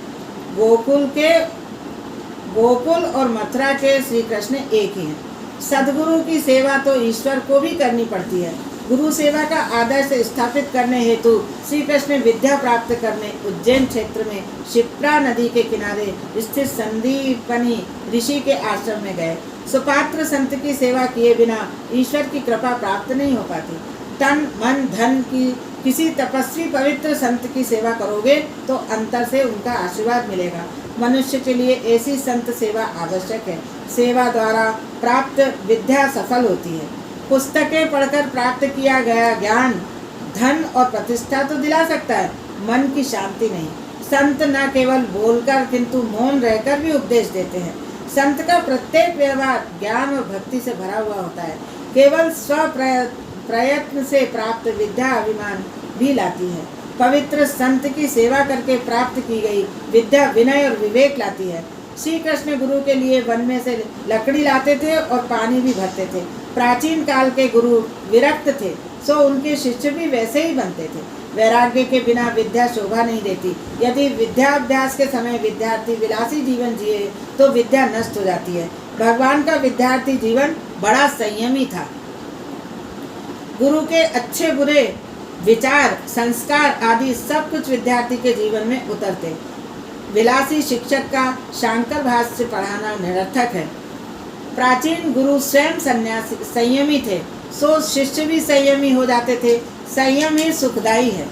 गोकुल और मथुरा के श्री कृष्ण एक ही हैं। सदगुरु की सेवा तो ईश्वर को भी करनी पड़ती है। गुरु सेवा का आदर्श स्थापित करने हेतु श्री कृष्ण विद्या प्राप्त करने उज्जैन क्षेत्र में क्षिप्रा नदी के किनारे स्थित संदीपनी ऋषि के आश्रम में गए। सुपात्र संत की सेवा किए बिना ईश्वर की कृपा प्राप्त नहीं हो पाती। तन मन धन की किसी तपस्वी पवित्र संत की सेवा करोगे तो अंतर से उनका आशीर्वाद मिलेगा। मनुष्य के लिए ऐसी संत सेवा आवश्यक है। सेवा द्वारा प्राप्त विद्या सफल होती है। पुस्तकें पढ़कर प्राप्त किया गया ज्ञान धन और प्रतिष्ठा तो दिला सकता है, मन की शांति नहीं। संत न केवल बोलकर किंतु मौन रहकर भी उपदेश देते हैं। संत का प्रत्येक व्यवहार ज्ञान और भक्ति से भरा हुआ होता है। केवल स्व प्रयत्न से प्राप्त विद्या अभिमान भी लाती है। पवित्र संत की सेवा करके प्राप्त की गई विद्या विनय और विवेक लाती है। श्री कृष्ण गुरु के लिए वन में से लकड़ी लाते थे और पानी भी भरते थे। प्राचीन काल के गुरु विरक्त थे, सो उनके शिष्य भी वैसे ही बनते थे। वैराग्य के बिना विद्या शोभा नहीं देती। यदि विद्याभ्यास के समय विद्यार्थी विलासी जीवन जिए तो विद्या नष्ट हो जाती है। भगवान का विद्यार्थी जीवन बड़ा संयमी था। गुरु के अच्छे बुरे विचार संस्कार आदि सब कुछ विद्यार्थी के जीवन में उतरते। विलासी शिक्षक का शांकर भाष्य पढ़ाना निरर्थक है। प्राचीन गुरु स्वयं सन्यासी संयमी थे, सो शिष्य भी संयमी हो जाते थे। संयम ही सुखदायी है।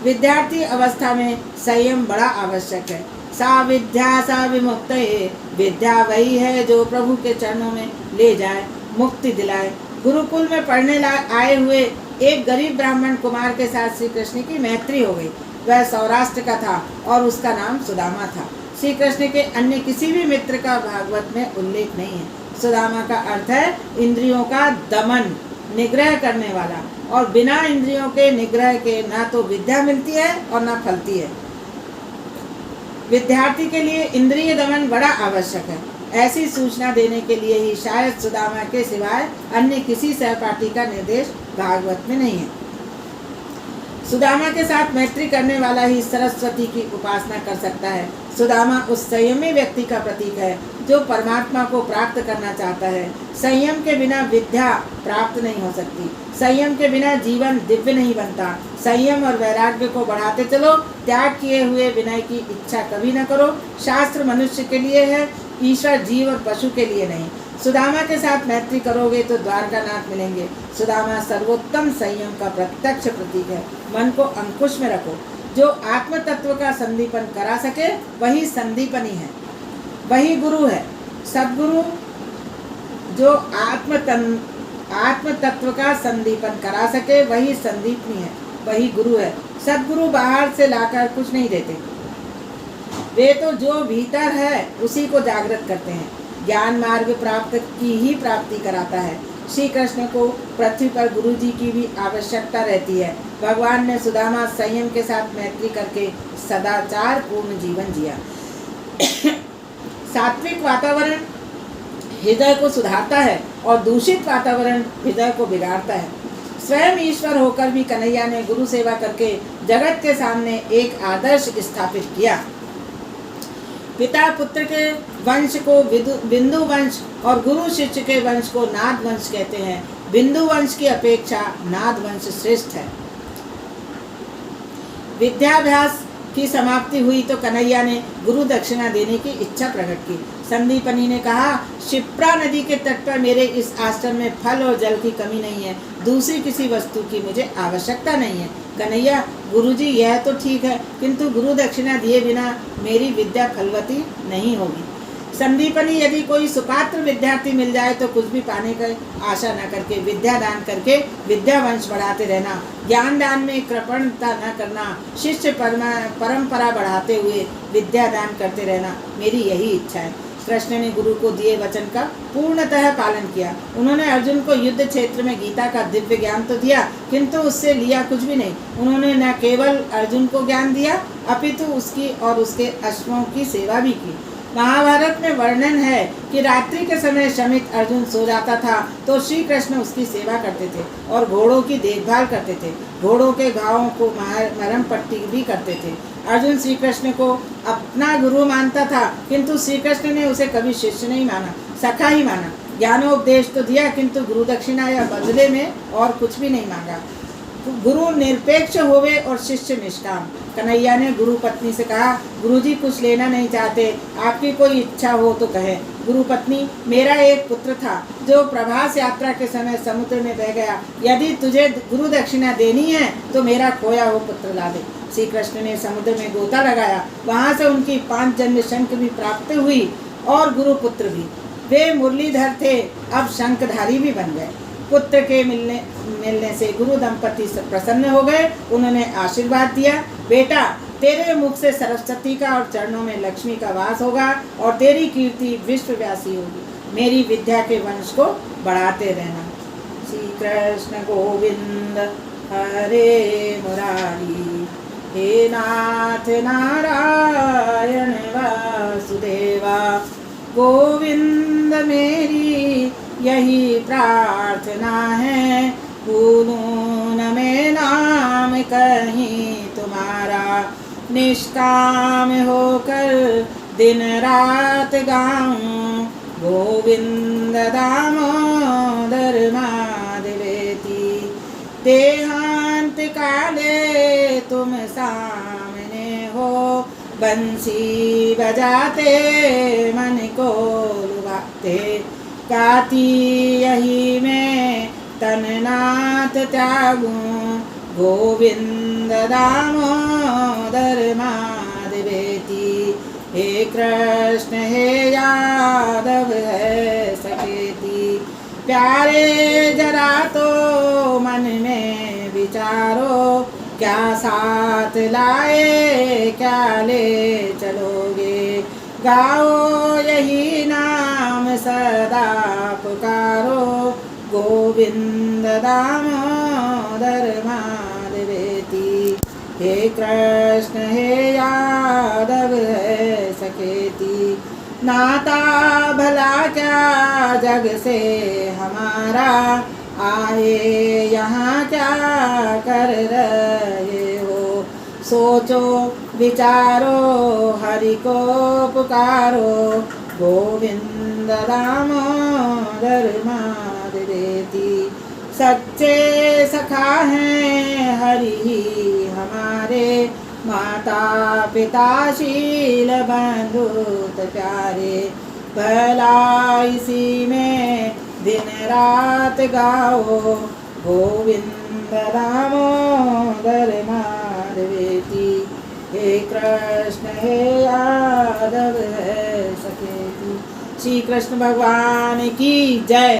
विद्यार्थी अवस्था में संयम बड़ा आवश्यक है। सा विद्या सा विमुक्त है। विद्या वही है जो प्रभु के चरणों में ले जाए, मुक्ति दिलाए। गुरुकुल में पढ़ने आए हुए एक गरीब ब्राह्मण कुमार के साथ श्री कृष्ण की मैत्री हो गई। वह सौराष्ट्र का था और उसका नाम सुदामा था। श्री कृष्ण के अन्य किसी भी मित्र का भागवत में उल्लेख नहीं है। सुदामा का अर्थ है इंद्रियों का दमन, निग्रह करने वाला, और बिना इंद्रियों के निग्रह के ना तो विद्या मिलती है और ना फलती है। विद्यार्थी के लिए इंद्रिय दमन बड़ा आवश्यक है। ऐसी सूचना देने के लिए ही शायद सुदामा के सिवाय अन्य किसी सहपाठी का निर्देश भागवत में नहीं है। सुदामा के साथ मैत्री करने वाला ही सरस्वती की उपासना कर सकता है। सुदामा उस संयमी व्यक्ति का प्रतीक है जो परमात्मा को प्राप्त करना चाहता है। संयम के बिना विद्या प्राप्त नहीं हो सकती। संयम के बिना जीवन दिव्य नहीं बनता। संयम और वैराग्य को बढ़ाते चलो। त्याग किए हुए विनय की इच्छा कभी न करो। शास्त्र मनुष्य के लिए है, ईश्वर जीव और पशु के लिए नहीं। सुदामा के साथ मैत्री करोगे तो द्वारकानाथ मिलेंगे। सुदामा सर्वोत्तम संयम का प्रत्यक्ष प्रतीक है। मन को अंकुश में रखो। जो आत्म तत्व का संदीपन करा सके वही संदीपनी है, वही गुरु है। सद्गुरु जो आत्म तत्व का संदीपन करा सके वही संदीपनी है, वही गुरु है। सद्गुरु बाहर से लाकर कुछ नहीं देते, वे तो जो भीतर है उसी को जागृत करते हैं। ज्ञान मार्ग प्राप्त की ही प्राप्ति कराता है। श्री कृष्ण को पृथ्वी पर गुरु जी की भी आवश्यकता रहती है। भगवान ने सुदामा संयम के साथ मैत्री करके सदाचार पूर्ण जीवन जिया। सात्विक वातावरण हृदय को सुधारता है और दूषित वातावरण हृदय को बिगाड़ता है। स्वयं ईश्वर होकर भी कन्हैया ने गुरु सेवा करके जगत के सामने एक आदर्श स्थापित किया। पिता पुत्र के वंश को बिंदु वंश और गुरु शिष्य के वंश को नाद वंश कहते हैं। बिंदु वंश की अपेक्षा नाद वंश श्रेष्ठ है। विद्याभ्यास की समाप्ति हुई तो कन्हैया ने गुरु दक्षिणा देने की इच्छा प्रकट की। संदीपनी ने कहा, क्षिप्रा नदी के तट पर मेरे इस आश्रम में फल और जल की कमी नहीं है। दूसरी किसी वस्तु की मुझे आवश्यकता नहीं है। कन्हैया, गुरुजी यह तो ठीक है, किंतु गुरु दक्षिणा दिए बिना मेरी विद्या फलवती नहीं होगी। संदीपनी यदि कोई सुपात्र विद्यार्थी मिल जाए तो कुछ भी पाने की आशा न करके विद्या दान करके विद्या वंश बढ़ाते रहना, ज्ञान दान में कृपणता न करना, शिष्य परंपरा बढ़ाते हुए विद्या दान करते रहना, मेरी यही इच्छा है। कृष्ण ने गुरु को दिए वचन का पूर्णतः पालन किया। उन्होंने अर्जुन को युद्ध क्षेत्र में गीता का दिव्य ज्ञान तो दिया, किंतु उससे लिया कुछ भी नहीं। उन्होंने न केवल अर्जुन को ज्ञान दिया अपितु उसकी और उसके अश्वों की सेवा भी की। महाभारत में वर्णन है कि रात्रि के समय श्रमिक अर्जुन सो जाता था तो श्री कृष्ण उसकी सेवा करते थे और घोड़ों की देखभाल करते थे, घोड़ों के घावों को मरहम पट्टी भी करते थे। अर्जुन श्री कृष्ण को अपना गुरु मानता था, किंतु श्री कृष्ण ने उसे कभी शिष्य नहीं माना, सखा ही माना। ज्ञानोपदेश तो दिया, किंतु गुरु दक्षिणा या बदले में और कुछ भी नहीं मांगा। गुरु निरपेक्ष होवे और शिष्य निष्काम। कन्हैया ने गुरु पत्नी से कहा, गुरुजी कुछ लेना नहीं चाहते, आपकी कोई इच्छा हो तो कहे। गुरु पत्नी, मेरा एक पुत्र था जो प्रभास यात्रा के समय समुद्र में बह गया, यदि तुझे गुरु दक्षिणा देनी है तो मेरा खोया हुआ पुत्र ला दे। श्री कृष्ण ने समुद्र में गोता लगाया, वहाँ से उनकी 5 जन्म शंख भी प्राप्त हुई और गुरु पुत्र भी। वे मुरलीधर थे, अब शंखधारी भी बन गए। पुत्र के मिलने से गुरु दंपति प्रसन्न हो गए। उन्होंने आशीर्वाद दिया, बेटा तेरे मुख से सरस्वती का और चरणों में लक्ष्मी का वास होगा और तेरी कीर्ति विश्वव्यासी होगी। मेरी विद्या के वंश को बढ़ाते रहना। श्री कृष्ण गोविंद हरे मुरारी, हे नाथ नारायण वासुदेवा। गोविंद मेरी यही प्रार्थना है, भूलूं न मैं नाम कहीं तुम्हारा, निष्काम होकर दिन रात गाऊं, गोविंद दामोदर माधवेति। देहांत काले तुम सामने हो, बंसी बजाते मन को लुभाते, गाती यही मैं तननाथ त्यागूं, गोविंद दामोदर माधवेति। हे कृष्ण हे यादव है सखेती, प्यारे जरा तो मन में विचारो, क्या साथ लाए क्या ले चलोगे, गाओ यही नाम सदा पुकारो, गोविंद दामोदर माधवेति। हे कृष्ण हे यादव है सखेती, नाता भला क्या जग से हमारा, आए यहाँ क्या कर रहे हो, सोचो विचारो हरि को पुकारो, गोविंद दामोदर माधवेति। सच्चे सखा हैं हरि ही हमारे, माता पिता शील बंधुत प्यारे, भला इसी में दिन रात गाओ, गोविंद दामोदर माधवेति। हे कृष्ण हे यादव है सखेती। श्री कृष्ण भगवान की जय।